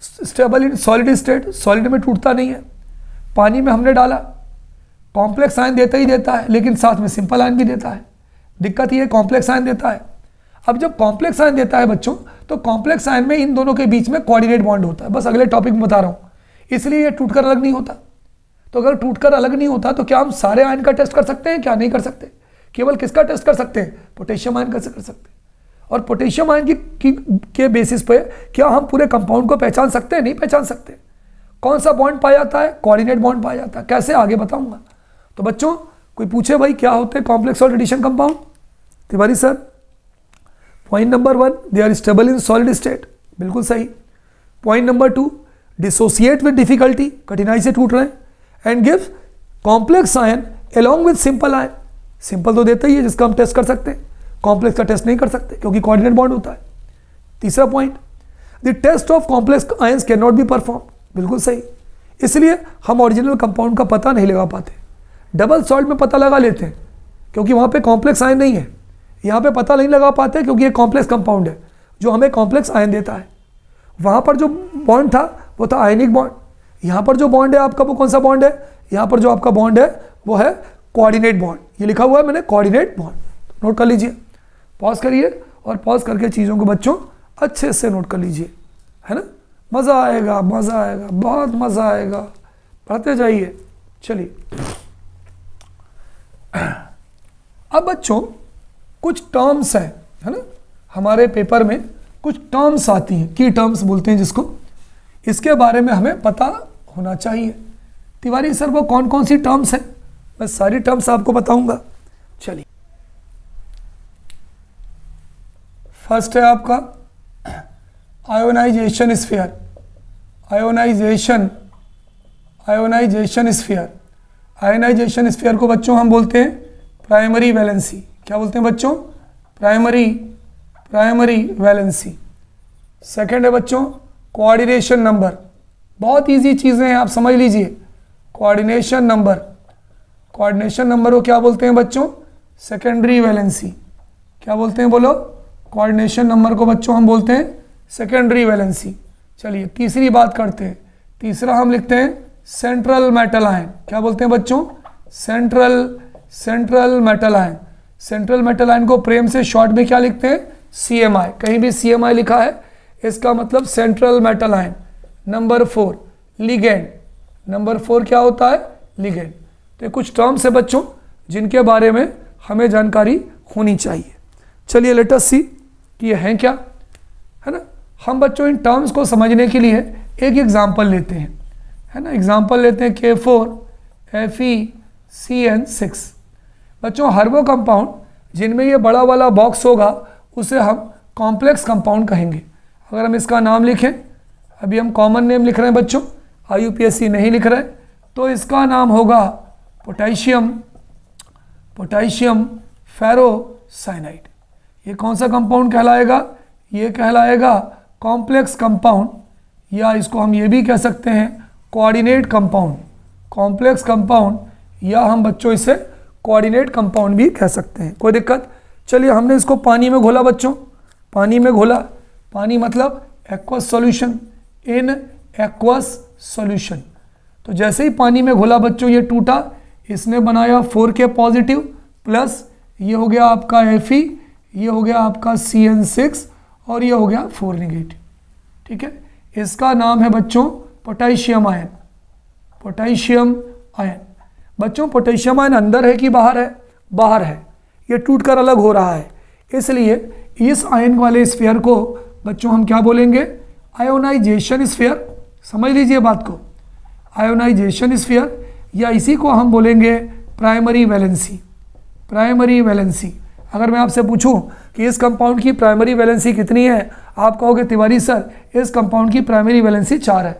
Stable in solid state, solid में टूटता नहीं है। पानी में हमने डाला, कॉम्प्लेक्स आयन देता ही देता है, लेकिन साथ में सिंपल आयन भी देता है। दिक्कत ये कॉम्प्लेक्स आयन देता है। अब जब कॉम्प्लेक्स आयन देता है बच्चों, तो कॉम्प्लेक्स आयन में इन दोनों के बीच में कोऑर्डिनेट बॉन्ड होता है। बस अगले टॉपिक में बता रहा हूँ, इसलिए ये टूटकर अलग नहीं होता। तो अगर टूटकर अलग नहीं होता तो क्या हम सारे आयन का टेस्ट कर सकते हैं? क्या नहीं कर सकते। केवल किसका टेस्ट कर सकते हैं? पोटेशियम आयन का कर सकते हैं। और पोटेशियम आयन के बेसिस पे क्या हम पूरे कंपाउंड को पहचान सकते हैं? नहीं पहचान सकते। कौन सा बॉन्ड पाया जाता है? कोऑर्डिनेट बॉन्ड पाया जाता है। कैसे? आगे बताऊंगा। तो बच्चों कोई पूछे भाई क्या होते हैं complex salt addition compound? Tiwari sir point number 1, they are stable in solid state, बिल्कुल सही। Point number 2, dissociate with difficulty, कठिनाई से टूट रहे हैं, and give complex ion along with simple ion. Simple तो देता ही है जिसका हम टेस्ट कर सकते हैं, कॉम्प्लेक्स का टेस्ट नहीं कर सकते क्योंकि कोऑर्डिनेट बॉन्ड होता है। तीसरा point, the test of complex ions can not be perform, बिल्कुल सही। इसलिए हम ओरिजिनल कंपाउंड का पता नहीं लगा पाते। डबल सॉल्ट में पता लगा लेते हैं क्योंकि वहाँ पे कॉम्प्लेक्स आयन नहीं है, यहाँ पे पता नहीं लगा पाते क्योंकि ये कॉम्प्लेक्स कंपाउंड है जो हमें कॉम्प्लेक्स आयन देता है। वहाँ पर जो बॉन्ड था वो था आयनिक बॉन्ड, यहाँ पर जो बॉन्ड है आपका वो कौन सा बॉन्ड है? यहाँ पर जो आपका बॉन्ड है वो है कोऑर्डिनेट बॉन्ड। ये लिखा हुआ है मैंने कोऑर्डिनेट बॉन्ड, नोट कर लीजिए। पॉज करिए और पॉज करके चीज़ों को बच्चों अच्छे से नोट कर लीजिए, है ना। मज़ा आएगा, मज़ा आएगा, बहुत मज़ा आएगा, पढ़ते जाइए। चलिए अब बच्चों कुछ टर्म्स है ना, हमारे पेपर में कुछ टर्म्स आती हैं, की टर्म्स बोलते हैं जिसको, इसके बारे में हमें पता होना चाहिए। तिवारी सर वो कौन कौन सी टर्म्स हैं? मैं सारी टर्म्स आपको बताऊंगा। चलिए, फर्स्ट है आपका ionization sphere. Ionization sphere, ionization sphere को बच्चों हम बोलते हैं प्राइमरी वैलेंसी। क्या बोलते हैं बच्चों? Primary valency. सेकंड है बच्चों कोऑर्डिनेशन नंबर। बहुत इजी चीज़ें हैं, आप समझ लीजिए। कोऑर्डिनेशन नंबर, कोऑर्डिनेशन नंबर को क्या बोलते हैं बच्चों? Secondary valency. क्या बोलते हैं बोलो? कोऑर्डिनेशन नंबर को बच्चों हम बोलते हैं सेकेंडरी वैलेंसी। चलिए तीसरी बात करते हैं। तीसरा हम लिखते हैं सेंट्रल मेटल आयन। क्या बोलते हैं बच्चों? Central metal ion. Central metal ion को प्रेम से शॉर्ट में क्या लिखते हैं? CMI। कहीं भी CMI लिखा है इसका मतलब central metal ion. Number 4 ligand. Number 4 क्या होता है? लिगेंड। तो कुछ टर्म्स है बच्चों जिनके बारे में हमें जानकारी होनी चाहिए। चलिए लेट अस सी कि ये हैं क्या, है ना। हम बच्चों इन टर्म्स को समझने के लिए एक एग्जाम्पल लेते हैं, है ना। एग्जाम्पल लेते हैं K4FeCN6। बच्चों हर वो कंपाउंड जिनमें ये बड़ा वाला बॉक्स होगा उसे हम कॉम्प्लेक्स कंपाउंड कहेंगे। अगर हम इसका नाम लिखें, अभी हम कॉमन नेम लिख रहे हैं बच्चों, IUPAC नहीं लिख रहे, तो इसका नाम होगा पोटेशियम फेरोसाइनाइड। ये कौन सा कंपाउंड कहलाएगा? ये कहलाएगा कॉम्प्लेक्स कंपाउंड, या इसको हम ये भी कह सकते हैं कोऑर्डिनेट कंपाउंड, कॉम्प्लेक्स कंपाउंड, या हम बच्चों इसे कोऑर्डिनेट कंपाउंड भी कह सकते हैं। कोई दिक्कत? चलिए, हमने इसको पानी में घोला बच्चों, पानी में घोला, पानी मतलब aqueous solution, in aqueous solution. तो जैसे ही पानी में घोला बच्चों ये टूटा, इसने बनाया 4K पॉजिटिव प्लस ये हो गया आपका Fe, ये हो गया आपका CN6 और ये हो गया 4 नेगेटिव। ठीक है, इसका नाम है बच्चों पोटेशियम आयन, पोटेशियम आयन। बच्चों पोटेशियम आयन अंदर है कि बाहर है? बाहर है, ये टूटकर अलग हो रहा है, इसलिए इस आयन वाले स्फीयर को बच्चों हम क्या बोलेंगे? Ionization sphere. समझ लीजिए बात को, आयोनाइजेशन स्फीयर, या इसी को हम बोलेंगे प्राइमरी वैलेंसी, प्राइमरी वैलेंसी। अगर मैं आपसे पूछूं कि इस कंपाउंड की प्राइमरी वैलेंसी कितनी है, आप कहोगे तिवारी सर इस कंपाउंड की प्राइमरी वैलेंसी 4 है।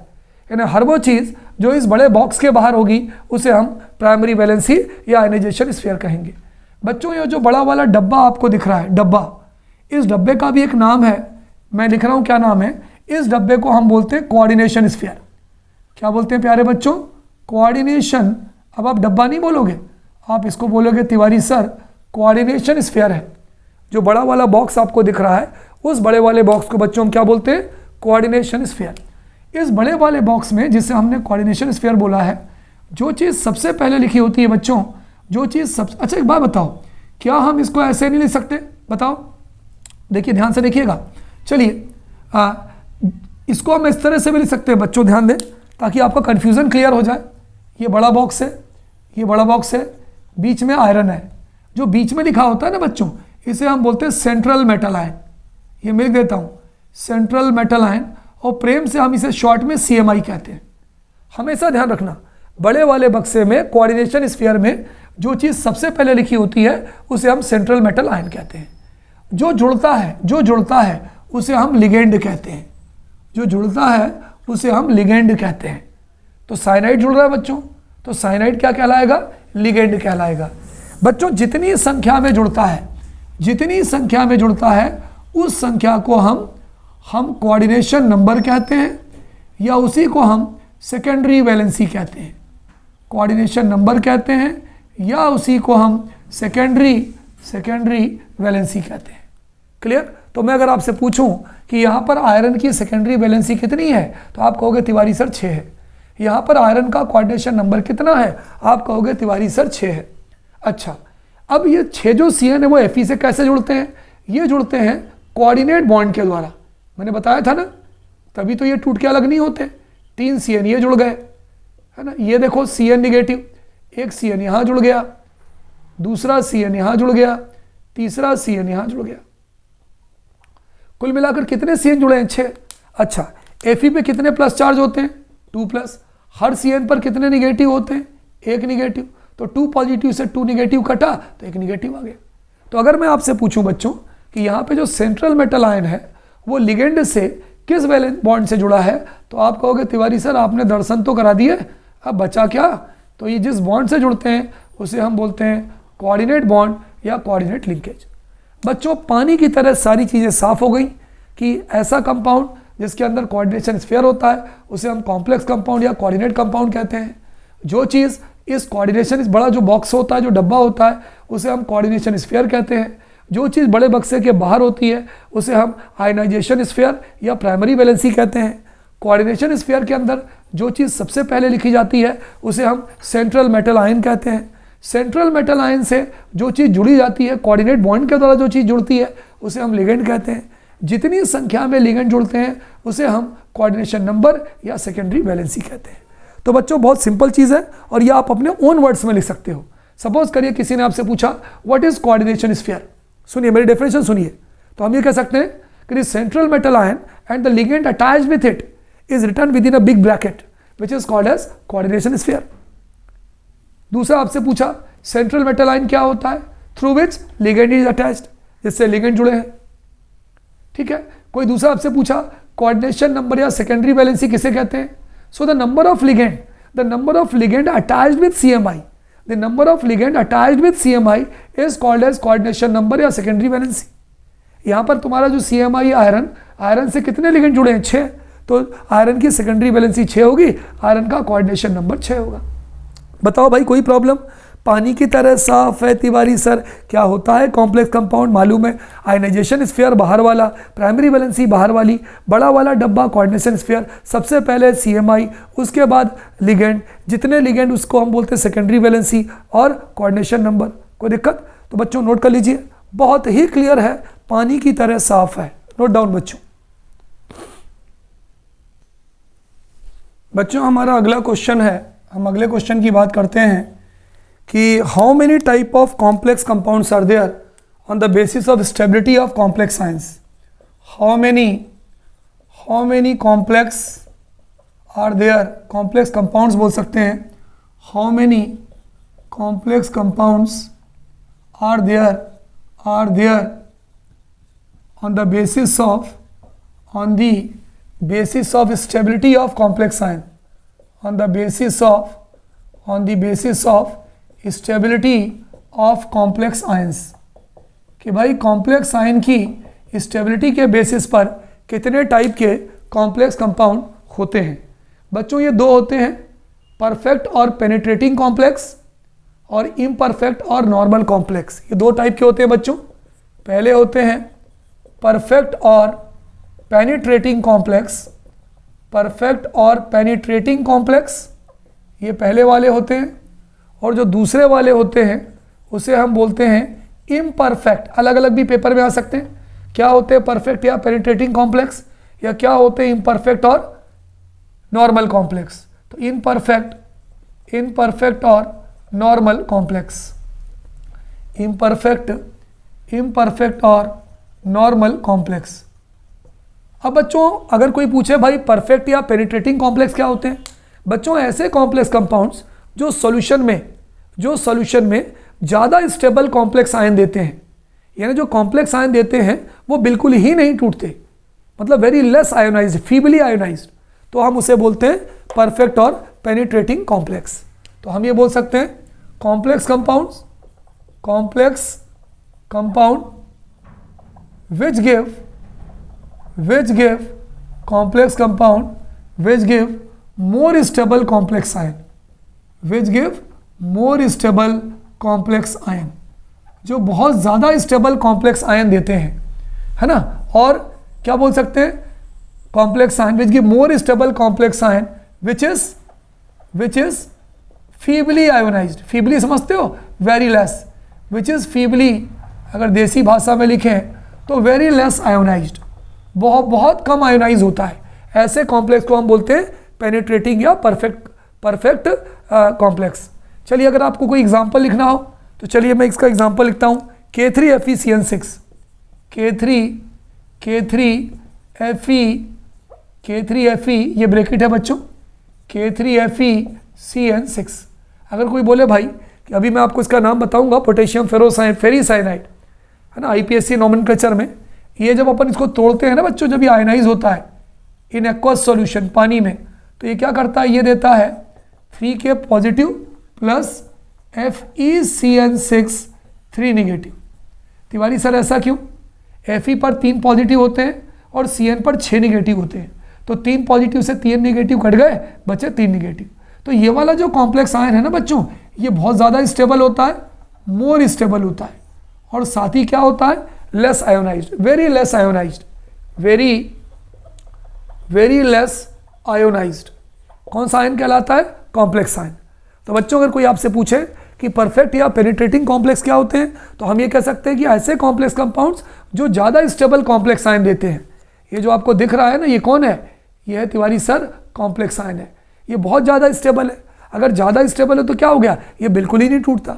यानी हर वो चीज़ जो इस बड़े बॉक्स के बाहर होगी उसे हम प्राइमरी वैलेंसी या आयनाइजेशन स्फीयर कहेंगे। बच्चों ये जो बड़ा वाला डब्बा आपको दिख रहा है, डब्बा, इस डब्बे का भी एक नाम है, मैं लिख रहा हूँ क्या नाम है? इस डब्बे को हम बोलते हैं कोऑर्डिनेशन स्फीयर। क्या बोलते हैं प्यारे बच्चों? कोऑर्डिनेशन। अब आप डब्बा नहीं बोलोगे, आप इसको बोलोगे तिवारी सर कोऑर्डिनेशन स्फीयर है। जो बड़ा वाला बॉक्स आपको दिख रहा है, उस बड़े वाले बॉक्स को बच्चों हम क्या बोलते हैं? Coordination sphere. इस बड़े वाले बॉक्स में जिसे हमने कोऑर्डिनेशन स्फीयर बोला है, जो चीज़ सबसे पहले लिखी होती है बच्चों, जो चीज़ अच्छा एक बात बताओ, क्या हम इसको ऐसे नहीं लिख सकते? बताओ, देखिए ध्यान से देखिएगा। चलिए इसको हम इस तरह से भी लिख सकते हैं बच्चों, ध्यान दें ताकि आपका कन्फ्यूज़न क्लियर हो जाए। ये बड़ा बॉक्स है, ये बड़ा बॉक्स है, बीच में आयरन है। जो बीच में लिखा होता है ना बच्चों, इसे हम बोलते हैं सेंट्रल मेटल आयन। ये मैं लिख देता हूँ, सेंट्रल मेटल आयन, और प्रेम से हम इसे शॉर्ट में CMI कहते हैं। हमेशा ध्यान रखना, बड़े वाले बक्से में कोऑर्डिनेशन स्फीयर में जो चीज़ सबसे पहले लिखी होती है उसे हम सेंट्रल मेटल आयन कहते हैं। जो जुड़ता है उसे हम लिगेंड कहते हैं, जो जुड़ता है उसे हम लिगेंड कहते हैं। तो साइनाइड जुड़ रहा है बच्चों, तो साइनाइड क्या कहलाएगा? लिगेंड कहलाएगा। बच्चों जितनी संख्या में जुड़ता है, जितनी संख्या में जुड़ता है उस संख्या को हम कोऑर्डिनेशन नंबर कहते हैं, या उसी को हम सेकेंडरी वैलेंसी कहते हैं। कोऑर्डिनेशन नंबर कहते हैं, या उसी को हम सेकेंडरी वैलेंसी कहते हैं। क्लियर? तो मैं अगर आपसे पूछूं कि यहाँ पर आयरन की सेकेंडरी वैलेंसी कितनी है, तो आप कहोगे तिवारी सर 6 है। यहाँ पर आयरन का कोऑर्डिनेशन नंबर कितना है, आप कहोगे तिवारी सर 6 है। अच्छा, अब ये 6 जो CN है वो Fe से कैसे जुड़ते हैं? ये जुड़ते हैं कोऑर्डिनेट बॉन्ड के द्वारा। मैंने बताया था ना, तभी तो ये टूट के अलग नहीं होते। 3 CN ये जुड़ गए, है ना। ये देखो CN निगेटिव, एक CN यहाँ जुड़ गया, दूसरा CN यहाँ जुड़ गया, तीसरा CN यहाँ जुड़ गया। कुल मिलाकर कितने CN जुड़े हैं? 6। अच्छा, Fe पे कितने प्लस चार्ज होते हैं? 2 प्लस। हर CN पर कितने निगेटिव होते हैं? 1 निगेटिव। तो 2 पॉजिटिव से 2 निगेटिव कटा तो 1 निगेटिव आ गया। तो अगर मैं आपसे पूछूं बच्चों कि यहाँ पे जो सेंट्रल मेटल आयन है वो लिगेंड से किस वैलेंस बॉन्ड से जुड़ा है, तो आप कहोगे तिवारी सर आपने दर्शन तो करा दिए, अब बचा क्या? तो ये जिस बॉन्ड से जुड़ते हैं उसे हम बोलते हैं कोऑर्डिनेट बॉन्ड या कोऑर्डिनेट लिंकेज। बच्चों पानी की तरह सारी चीज़ें साफ हो गई कि ऐसा कंपाउंड जिसके अंदर कोऑर्डिनेशन स्फीयर होता है उसे हम कॉम्प्लेक्स कंपाउंड या कोऑर्डिनेट कंपाउंड कहते हैं। जो चीज़ इस कोऑर्डिनेशन, इस बड़ा जो बॉक्स होता है, जो डब्बा होता है, उसे हम कोऑर्डिनेशन स्फीयर कहते हैं। जो चीज़ बड़े बक्से के बाहर होती है उसे हम आयनाइजेशन स्फीयर या प्राइमरी वैलेंसी कहते हैं। कोऑर्डिनेशन स्फीयर के अंदर जो चीज़ सबसे पहले लिखी जाती है उसे हम सेंट्रल मेटल आयन कहते हैं। सेंट्रल मेटल आयन से जो चीज़ जुड़ी जाती है, कोऑर्डिनेट बॉन्ड के द्वारा जो चीज़ जुड़ती है उसे हम लिगेंड कहते हैं। जितनी संख्या में लिगेंड जुड़ते हैं उसे हम कोऑर्डिनेशन नंबर या सेकेंडरी वैलेंसी कहते हैं। तो बच्चों बहुत सिंपल चीज़ है और ये आप अपने ओन वर्ड्स में लिख सकते हो। सपोज करिए किसी ने आपसे पूछा व्हाट इज कोऑर्डिनेशन स्फीयर, सुनिए मेरी डेफिनेशन सुनिए, तो हम ये कह सकते हैं कि central metal ion and the ligand attached with it is written within a big bracket which is called as coordination sphere. दूसरा आपसे पूछा सेंट्रल मेटल आयन क्या होता है, through which ligand is attached, जिससे लिगेंड जुड़े हैं। ठीक है, कोई दूसरा आपसे पूछा कोऑर्डिनेशन नंबर या सेकेंडरी वैलेंसी किसे कहते हैं, so the number of ligand attached with CMI, the number of ligand attached with CMI is called as coordination number या सेकेंडरी वैलेंसी। यहाँ पर तुम्हारा जो CMI आयरन से कितने लिगेंड जुड़े हैं? 6, तो आयरन की सेकेंडरी वैलेंसी 6 होगी, आयरन का कोऑर्डिनेशन नंबर 6 होगा। बताओ भाई कोई प्रॉब्लम? पानी की तरह साफ है तिवारी सर। क्या होता है कॉम्प्लेक्स कंपाउंड? मालूम है, आयनाइजेशन स्फीयर बाहर वाला, प्राइमरी वैलेंसी बाहर वाली, बड़ा वाला डब्बा कोऑर्डिनेशन स्फीयर, सबसे पहले CMI, उसके बाद लिगेंड, जितने लिगेंड उसको हम बोलते हैं सेकेंडरी वैलेंसी और कोऑर्डिनेशन नंबर। कोई दिक्कत? तो बच्चों नोट कर लीजिए, बहुत ही क्लियर है, पानी की तरह साफ है। नोट डाउन बच्चों। बच्चों हमारा अगला क्वेश्चन है, हम अगले क्वेश्चन की बात करते हैं कि how many type of complex compounds are there on the basis of stability of complex ions. How many complex are there, complex compounds बोल सकते हैं। How many complex compounds are there on the basis of stability of complex ion, on the basis of stability of complex ions, कि भाई complex ion की stability के basis पर कितने type के कॉम्प्लेक्स कंपाउंड होते हैं। बच्चों ये 2 होते हैं, परफेक्ट और पेनिट्रेटिंग कॉम्प्लेक्स और इम्परफेक्ट और नॉर्मल कॉम्प्लेक्स। ये 2 टाइप के होते हैं बच्चों। पहले होते हैं परफेक्ट और पेनिट्रेटिंग कॉम्प्लेक्स, परफेक्ट और पेनिट्रेटिंग कॉम्प्लेक्स, ये पहले वाले होते हैं। और जो दूसरे वाले होते हैं उसे हम बोलते हैं इम्परफेक्ट। अलग अलग भी पेपर में आ सकते हैं, क्या होते हैं परफेक्ट या पेनिट्रेटिंग कॉम्प्लेक्स, या क्या होते हैं इम्परफेक्ट और नॉर्मल कॉम्प्लेक्स। तो इम्परफेक्ट और नॉर्मल कॉम्प्लेक्स, इम्परफेक्ट और नॉर्मल कॉम्प्लेक्स। अब बच्चों अगर कोई पूछे भाई परफेक्ट या पेनिट्रेटिंग कॉम्प्लेक्स क्या होते हैं, बच्चों ऐसे कॉम्प्लेक्स कंपाउंड्स जो सॉल्यूशन में ज़्यादा स्टेबल कॉम्प्लेक्स आयन देते हैं, यानी जो कॉम्प्लेक्स आयन देते हैं वो बिल्कुल ही नहीं टूटते, मतलब very less ionised, feebly ionised, तो हम उसे बोलते हैं परफेक्ट और पेनिट्रेटिंग कॉम्प्लेक्स। तो हम ये बोल सकते हैं complex compound which give complex compound which give more stable complex ion, जो बहुत ज़्यादा स्टेबल कॉम्प्लेक्स आयन देते हैं, है ना। और क्या बोल सकते हैं complex ion which give more stable complex ion which is feebly ionized, feebly समझते हो, very less, which is feebly, अगर देसी भाषा में लिखें तो वेरी लेस आयोनाइज्ड, बहुत कम आयोनाइज होता है। ऐसे कॉम्प्लेक्स को हम बोलते हैं पेनिट्रेटिंग या परफेक्ट कॉम्प्लेक्स। चलिए अगर आपको कोई एग्जांपल लिखना हो तो चलिए मैं इसका एग्जांपल लिखता हूँ। K3FeCN6, K3Fe ये ब्रैकेट है बच्चों, K3FeCN6। अगर कोई बोले भाई कि अभी मैं आपको इसका नाम बताऊंगा, पोटेशियम फेरीसाइनाइड, है ना, IPSC नॉमेनक्लेचर में, ये जब अपन इसको तोड़ते हैं ना बच्चों, जब ये आयनाइज होता है इन एक्वस सॉल्यूशन पानी में, तो ये क्या करता है, ये देता है 3K positive plus FeCN6 3 negative. Tiwari sir ऐसा क्यों? Fe पर 3 पॉजिटिव होते हैं और Cn पर 6 नेगेटिव होते हैं, तो 3 पॉजिटिव से 3 नेगेटिव कट गए, बचे 3 नेगेटिव। तो ये वाला जो कॉम्प्लेक्स आयन है ना बच्चों, ये बहुत ज़्यादा स्टेबल होता है, मोर स्टेबल होता है, और साथ ही क्या होता है, less ionised, very less ionised. कौन सा आयन कहलाता है? Complex ion. तो बच्चों अगर कोई आपसे पूछे कि परफेक्ट या पेनिट्रेटिंग कॉम्प्लेक्स क्या होते हैं, तो हम ये कह सकते हैं कि ऐसे कॉम्प्लेक्स कंपाउंड्स जो ज़्यादा स्टेबल कॉम्प्लेक्स आयन देते हैं। ये जो आपको दिख रहा है ना, ये कौन है? ये है तिवारी सर कॉम्प्लेक्स आयन है। ये बहुत ज़्यादा स्टेबल है, अगर ज़्यादा स्टेबल है तो क्या हो गया, ये बिल्कुल ही नहीं टूटता।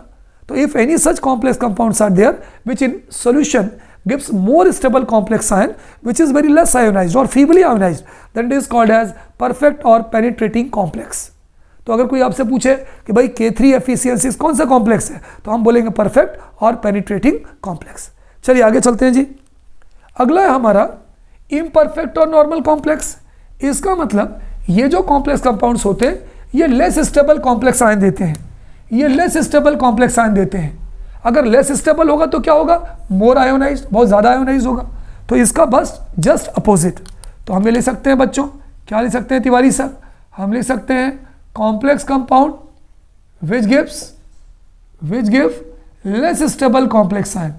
तो if any such complex compounds are there which in solution gives more stable complex ion which is very less ionized or feebly ionized, then it is called as perfect or penetrating complex. तो अगर कोई आपसे पूछे कि भाई K3FeCN6 कौन सा complex है, तो हम बोलेंगे परफेक्ट और पेनिट्रेटिंग कॉम्प्लेक्स। चलिए आगे चलते हैं जी। अगला है हमारा इम्परफेक्ट और नॉर्मल कॉम्प्लेक्स। इसका मतलब ये जो कॉम्प्लेक्स कंपाउंड्स होते हैं ये लेस स्टेबल कॉम्प्लेक्स आयन देते हैं, ये लेस स्टेबल कॉम्प्लेक्स आयन देते हैं। अगर लेस स्टेबल होगा तो क्या होगा, मोर आयोनाइज्ड, बहुत ज़्यादा आयोनाइज्ड होगा। तो इसका बस जस्ट अपोजिट। तो हम ये लिख सकते हैं बच्चों, क्या लिख सकते हैं तिवारी सर, हम लिख सकते हैं complex compound which give less stable complex ion,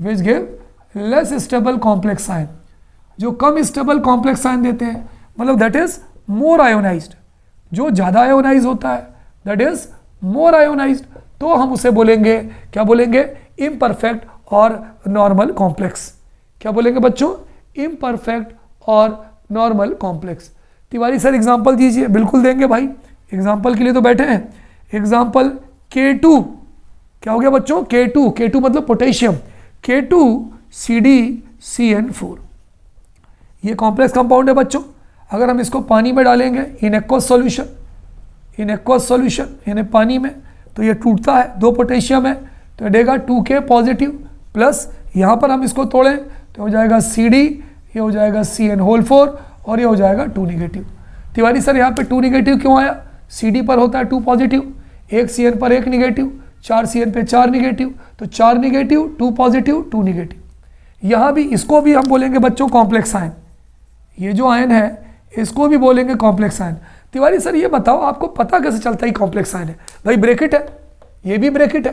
which give less stable complex ion, जो कम स्टेबल कॉम्प्लेक्स आयन देते हैं, मतलब दैट इज मोर आयोनाइज्ड। जो ज़्यादा आयोनाइज होता है दैट इज मोर आयोनाइज्ड, तो हम उसे बोलेंगे, क्या बोलेंगे, इम्परफेक्ट और नॉर्मल कॉम्प्लेक्स। क्या बोलेंगे बच्चों, इम्परफेक्ट और normal complex. Tiwari sir example दीजिए, बिल्कुल देंगे भाई, एग्जांपल के लिए तो बैठे हैं। एग्जांपल K2, क्या हो गया बच्चों, K2 मतलब पोटेशियम, K2CdCN4, ये कॉम्प्लेक्स कंपाउंड है बच्चों। अगर हम इसको पानी में डालेंगे इन एक्वस सॉल्यूशन यानी पानी में, तो ये टूटता है, 2 पोटेशियम है तो ये देगा 2K पॉजिटिव प्लस, यहाँ पर हम इसको तोड़ें तो हो जाएगा CD, ये हो जाएगा CN4 और ये हो जाएगा 2 नेगेटिव। तिवारी सर यहाँ पे 2 नेगेटिव क्यों आया, CD पर होता है 2 पॉजिटिव, 1 CN पर 1 नेगेटिव, 4 CN पे 4 नेगेटिव, तो 4 नेगेटिव 2 पॉजिटिव 2 नेगेटिव। यहाँ भी इसको भी हम बोलेंगे बच्चों कॉम्प्लेक्स आयन, ये जो आयन है इसको भी बोलेंगे कॉम्प्लेक्स आयन। तिवारी सर ये बताओ आपको पता कैसे चलता है कॉम्प्लेक्स आयन है, भाई ब्रैकेट है, ये भी ब्रैकेट है।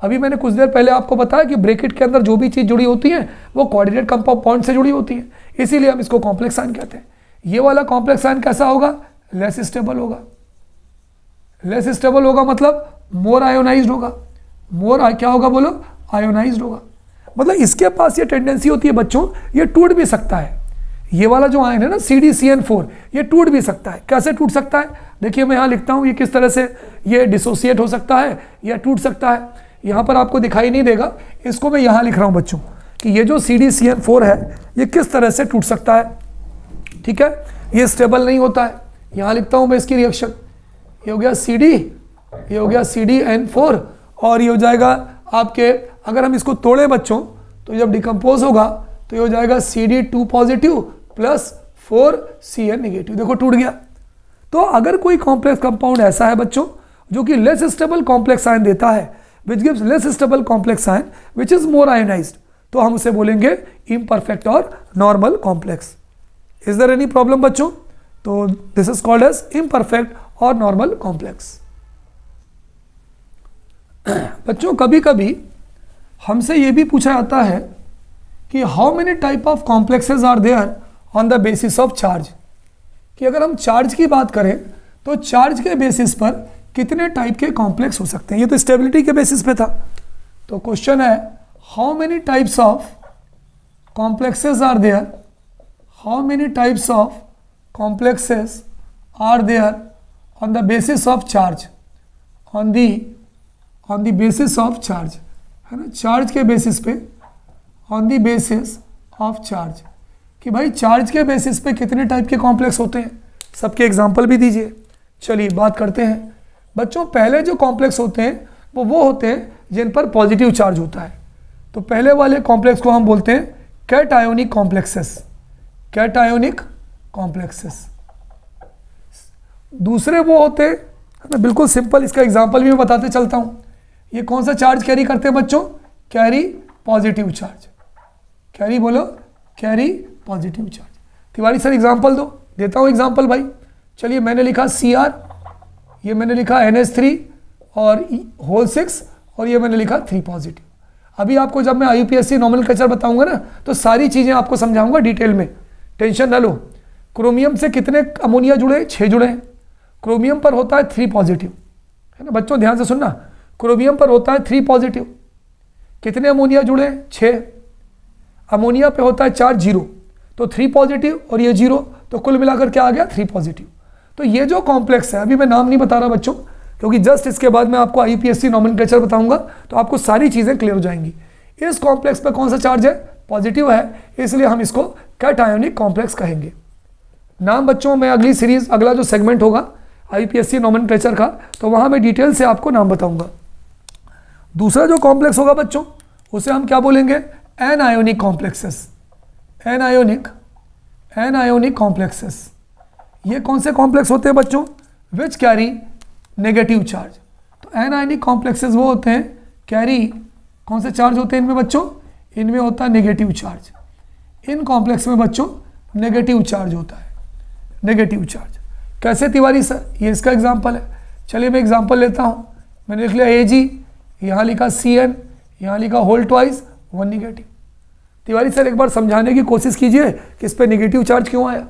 अभी मैंने कुछ देर पहले आपको बताया कि ब्रैकेट के अंदर जो भी चीज़ जुड़ी होती है वो कोऑर्डिनेट कंपाउंड से जुड़ी होती है, इसीलिए हम इसको कॉम्प्लेक्स आयन कहते हैं। ये वाला कॉम्प्लेक्स आयन कैसा होगा, लेस स्टेबल होगा। लेस स्टेबल होगा मतलब मोर आयोनाइज्ड होगा, मोर क्या होगा बोलो, आयोनाइज्ड होगा। मतलब इसके पास ये टेंडेंसी होती है बच्चों, ये टूट भी सकता है। ये वाला जो आयन है ना CdCN4, ये टूट भी सकता है। कैसे टूट सकता है, देखिए मैं यहाँ लिखता हूँ, ये किस तरह से ये डिसोसिएट हो सकता है या टूट सकता है। यहाँ पर आपको दिखाई नहीं देगा, इसको मैं यहाँ लिख रहा हूँ बच्चों कि ये जो CdCN4 है ये किस तरह से टूट सकता है। ठीक है, ये स्टेबल नहीं होता है, यहाँ लिखता हूँ मैं इसकी रिएक्शन, ये हो गया CD, ये हो गया CdN4 और ये हो जाएगा आपके, अगर हम इसको तोड़े बच्चों तो जब डिकम्पोज होगा तो ये हो जाएगा CD2 positive plus 4CN negative, देखो टूट गया। तो अगर कोई कॉम्प्लेक्स कंपाउंड ऐसा है बच्चों जो कि लेस स्टेबल कॉम्प्लेक्स आयन देता है, which gives less stable complex ion which is more ionized, तो हम उसे बोलेंगे इम्परफेक्ट और normal complex. Is there any problem बच्चों, तो this is called as imperfect और नॉर्मल कॉम्प्लेक्स। बच्चों कभी कभी हमसे ये भी पूछा जाता है कि how many type of complexes are there on the basis of charge, कि अगर हम चार्ज की बात करें तो चार्ज के बेसिस पर कितने टाइप के कॉम्प्लेक्स हो सकते हैं। ये तो स्टेबिलिटी के बेसिस पे था, तो क्वेश्चन है how many types of complexes are there, how many types of complexes are there on the basis of charge, on the basis of charge, है ना, चार्ज के बेसिस पे, on the basis of charge, कि भाई charge के basis पे कितने type के कॉम्प्लेक्स होते हैं, सबके एग्जांपल भी दीजिए। चलिए बात करते हैं बच्चों, पहले जो कॉम्प्लेक्स होते हैं वो होते हैं जिन पर पॉजिटिव चार्ज होता है। तो पहले वाले कॉम्प्लेक्स को हम बोलते हैं कैटायोनिक कॉम्प्लेक्सेस, कैटायोनिक कॉम्प्लेक्सेस। दूसरे वो होते हैं, मैं बिल्कुल सिंपल इसका एग्जांपल भी मैं बताते चलता हूँ। ये कौन सा चार्ज कैरी करते हैं बच्चों, कैरी पॉजिटिव चार्ज, कैरी बोलो, carry positive charge. Tiwari sir example दो, देता हूँ एग्जांपल भाई। चलिए मैंने लिखा Cr, ये मैंने लिखा NH3 और होल 6 और ये मैंने लिखा 3 पॉजिटिव। अभी आपको जब मैं IUPAC नॉमेनक्लेचर बताऊंगा ना तो सारी चीज़ें आपको समझाऊंगा डिटेल में, टेंशन न लो। क्रोमियम से कितने अमोनिया जुड़े, 6 जुड़े हैं। क्रोमियम पर होता है 3 पॉजिटिव, है ना बच्चों, ध्यान से सुनना, क्रोमियम पर होता है 3 पॉजिटिव, कितने अमोनिया जुड़े, 6। अमोनिया पे होता है 4 जीरो, तो 3 पॉजिटिव और ये 0, तो कुल मिलाकर क्या आ गया, 3 पॉजिटिव। तो ये जो कॉम्प्लेक्स है, अभी मैं नाम नहीं बता रहा बच्चों, क्योंकि जस्ट इसके बाद मैं आपको IUPAC नॉमेनक्लेचर बताऊंगा तो आपको सारी चीज़ें क्लियर हो जाएंगी। इस कॉम्प्लेक्स पर कौन सा चार्ज है, पॉजिटिव है, इसलिए हम इसको कैटायोनिक कॉम्प्लेक्स कहेंगे। नाम बच्चों मैं अगली सीरीज, अगला जो सेगमेंट होगा IUPAC नॉमेनक्लेचर का, तो वहाँ मैं डिटेल से आपको नाम बताऊँगा। दूसरा जो कॉम्प्लेक्स होगा बच्चों उसे हम क्या बोलेंगे, एनायोनिक कॉम्प्लेक्सेस, एनायोनिक कॉम्प्लेक्सेस। ये कौन से कॉम्प्लेक्स होते हैं बच्चों, विच कैरी नेगेटिव चार्ज। तो एनायनिक कॉम्प्लेक्सेस वो होते हैं कैरी, कौन से चार्ज होते हैं इनमें बच्चों, इनमें होता है नेगेटिव चार्ज। इन कॉम्प्लेक्स में बच्चों नेगेटिव चार्ज होता है, नेगेटिव चार्ज। कैसे तिवारी सर, ये इसका एग्जांपल है। चलिए मैं एग्जांपल लेता हूँ। मैंने लिख लिया Ag, यहाँ लिखा Cn, यहाँ लिखा whole twice 1 negative. Tiwari sir एक बार समझाने की कोशिश कीजिए कि इस पर नेगेटिव चार्ज क्यों आया।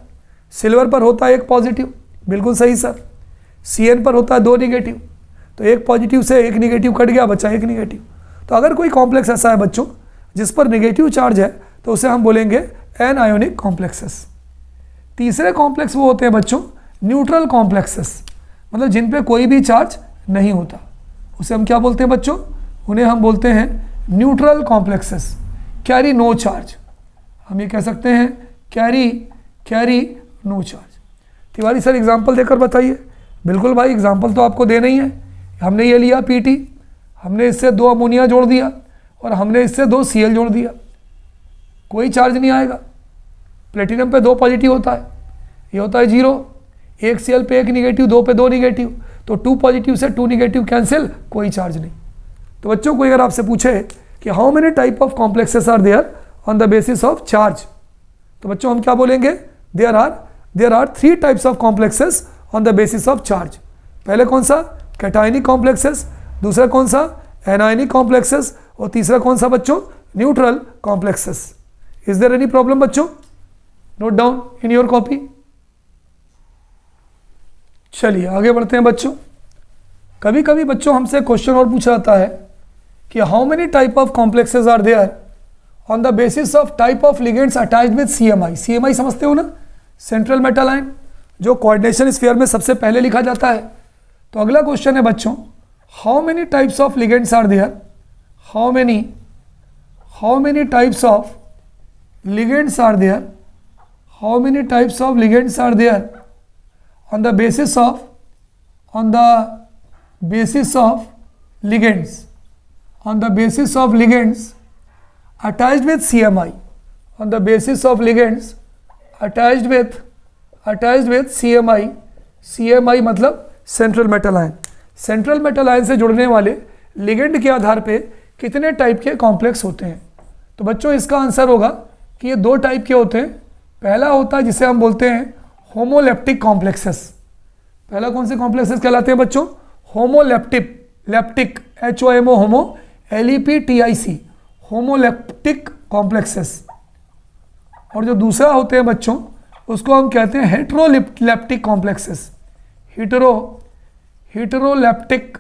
सिल्वर पर होता है 1 पॉजिटिव, बिल्कुल सही सर। Cn पर होता है 2 निगेटिव, तो 1 पॉजिटिव से 1 निगेटिव कट गया, बचा 1 निगेटिव। तो अगर कोई कॉम्प्लेक्स ऐसा है बच्चों जिस पर नेगेटिव चार्ज है तो उसे हम बोलेंगे एनायोनिक कॉम्प्लेक्सेस। तीसरे कॉम्प्लेक्स वो होते हैं बच्चों न्यूट्रल कॉम्प्लेक्सेस, मतलब जिन पे कोई भी चार्ज नहीं होता, उसे हम क्या बोलते हैं बच्चों, उन्हें हम बोलते हैं neutral complexes, carry no charge. हम ये कह सकते हैं carry no charge. Tiwari sir example देकर बताइए। बिल्कुल भाई, एग्जांपल तो आपको देना ही है। हमने ये लिया Pt, हमने इससे 2 अमोनिया जोड़ दिया और हमने इससे 2 Cl जोड़ दिया, कोई चार्ज नहीं आएगा। प्लेटिनम पे 2 पॉजिटिव होता है, ये होता है 0, 1 Cl पे 1 निगेटिव, 2 पे 2 निगेटिव, तो 2 पॉजिटिव से 2 निगेटिव कैंसिल, कोई चार्ज नहीं। तो बच्चों कोई अगर आपसे पूछे कि how many type of complexes are there on the basis of charge, तो बच्चों हम क्या बोलेंगे, there are 3 types of complexes on the basis of charge. पहले कौन सा, कैटायनिक कॉम्प्लेक्सेस, दूसरा कौन सा, एनायनिक कॉम्प्लेक्सेस, और तीसरा कौन सा बच्चों, neutral complexes. Is there any problem बच्चों, note down in your copy. चलिए आगे बढ़ते हैं बच्चों। कभी कभी बच्चों हमसे क्वेश्चन और पूछा जाता है कि how many type of complexes are there on the basis of type of ligands attached with CMI। CMI समझते हो ना, सेंट्रल मेटल आयन, जो कोऑर्डिनेशन स्फीयर में सबसे पहले लिखा जाता है। तो अगला क्वेश्चन है बच्चों, how many types of ligands are there, how many types of ligands are there, how many types of ligands are there on the basis of ligands attached with CMI, on the basis of ligands attached with CMI मतलब central metal ion. Central metal ion से जुड़ने वाले ligand के आधार पे कितने type के complex होते हैं। तो बच्चों इसका आंसर होगा कि ये 2 टाइप के होते हैं। पहला होता है जिसे हम बोलते हैं होमोलेप्टिक कॉम्प्लेक्सेस। पहला कौन से कॉम्प्लेक्सेस कहलाते हैं बच्चों, लेप्टिक HOMO होमो LEPTIC होमोलेप्टिक कॉम्प्लेक्सेस। और जो दूसरा होते हैं बच्चों उसको हम कहते हैं हेटेरोलेप्टिक कॉम्प्लेक्सेस, हेटेरोलेप्टिक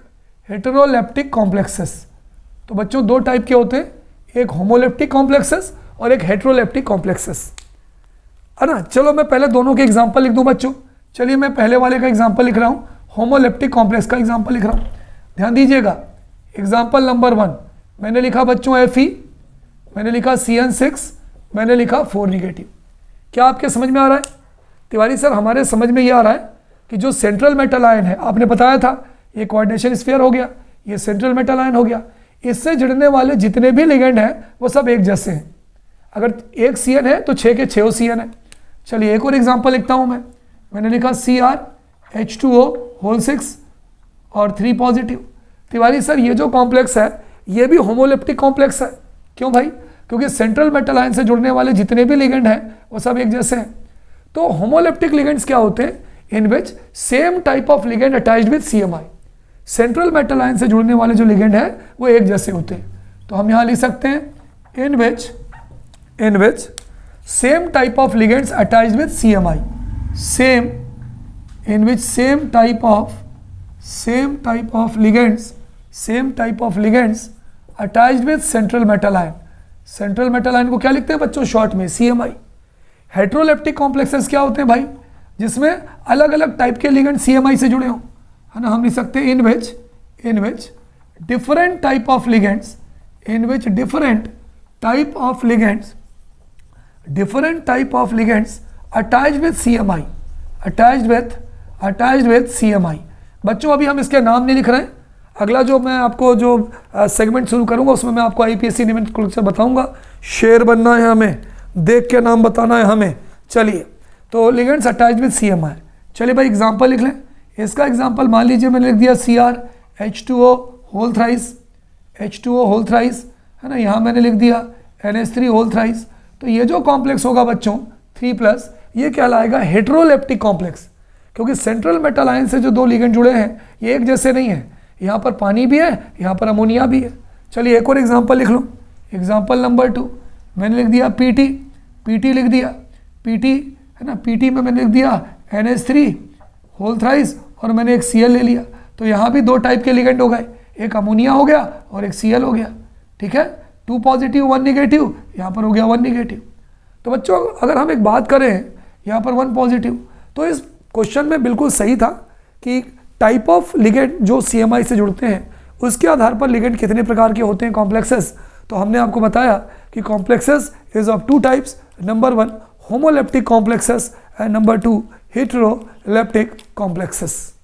कॉम्प्लेक्सेस। तो बच्चों 2 टाइप के होते हैं, एक होमोलेप्टिक कॉम्प्लेक्सेस और एक हेटेरोलेप्टिक कॉम्प्लेक्सेस, है ना। चलो मैं पहले दोनों के एग्जांपल लिख दूं बच्चों। चलिए मैं पहले वाले का एग्जांपल लिख रहा हूं, होमोलेप्टिक कॉम्प्लेक्स का एग्जांपल लिख रहा हूं। ध्यान दीजिएगा, एग्जांपल नंबर 1 मैंने लिखा बच्चों Fe, मैंने लिखा CN6, मैंने लिखा 4 निगेटिव। क्या आपके समझ में आ रहा है तिवारी सर? हमारे समझ में ये आ रहा है कि जो सेंट्रल मेटल आयन है, आपने बताया था ये कोऑर्डिनेशन स्फीयर हो गया, ये सेंट्रल मेटल आयन हो गया, इससे जुड़ने वाले जितने भी लिगेंड हैं वो सब एक जैसे हैं। अगर 1 Cn है तो 6 के 6 Cn है। चलिए एक और एग्जांपल लिखता हूं मैंने लिखा CrH2O होल 6 और 3 पॉजिटिव। तिवारी सर ये जो कॉम्प्लेक्स है ये भी होमोलेप्टिक कॉम्प्लेक्स है। क्यों भाई? क्योंकि सेंट्रल मेटल आयन से जुड़ने वाले जितने भी लिगेंड हैं वो सब एक जैसे हैं। तो होमोलेप्टिक लिगेंड्स क्या होते हैं? In which same type of ligand attached with CMI। Central metal ion से जुड़ने वाले जो लिगेंड है वो एक जैसे होते हैं। तो हम यहाँ लिख सकते हैं in which same type of ligands attached with CMI, in which same type of ligands attached with central metal ion। Central metal ion को क्या लिखते हैं बच्चों शॉर्ट में? CMI। हेटेरोलेप्टिक कॉम्प्लेक्सेस क्या होते हैं भाई? जिसमें अलग अलग टाइप के लिगेंड CMI से जुड़े हों, है ना। हम लिख सकते हैं in which different type of ligands attached with CMI। बच्चों अभी हम इसके नाम नहीं लिख रहे हैं, अगला जो मैं आपको जो सेगमेंट शुरू करूंगा उसमें मैं आपको IPSC नियमित से बताऊंगा। शेर बनना है हमें, देख के नाम बताना है हमें। चलिए तो लिगेंड्स अटैच्ड विद CMI। चलिए भाई एग्जांपल लिख लें। इसका एग्जांपल मान लीजिए मैंने लिख दिया H2O whole thrice, H2O whole thrice, है ना, यहाँ मैंने लिख दिया NH3 होल थ्राइस। तो ये जो कॉम्प्लेक्स होगा बच्चों 3+, ये कहलाएगा हेट्रोलेप्टिक कॉम्प्लेक्स, क्योंकि सेंट्रल मेटल आयन से जो दो लिगेंड जुड़े हैं ये एक जैसे नहीं है, यहाँ पर पानी भी है, यहाँ पर अमोनिया भी है। चलिए एक और एग्जांपल लिख लो, एग्जांपल नंबर 2 मैंने लिख दिया PT लिख दिया, PT है ना, PT में मैंने लिख दिया NH3 होल थ्राइस और मैंने एक Cl ले लिया। तो यहाँ भी दो टाइप के लिगेंड हो गए, एक अमोनिया हो गया और एक Cl हो गया, ठीक है, 2 पॉजिटिव 1 निगेटिव, यहाँ पर हो गया 1 निगेटिव। तो बच्चों अगर हम एक बात करें यहाँ पर 1 पॉजिटिव, तो इस क्वेश्चन में बिल्कुल सही था कि टाइप ऑफ लिगेंड जो CMI से जुड़ते हैं उसके आधार पर लिगेंड कितने प्रकार के होते हैं कॉम्प्लेक्सेस। तो हमने आपको बताया कि complexes is of 2 types, number 1 homoleptic complexes and number 2 heteroleptic complexes.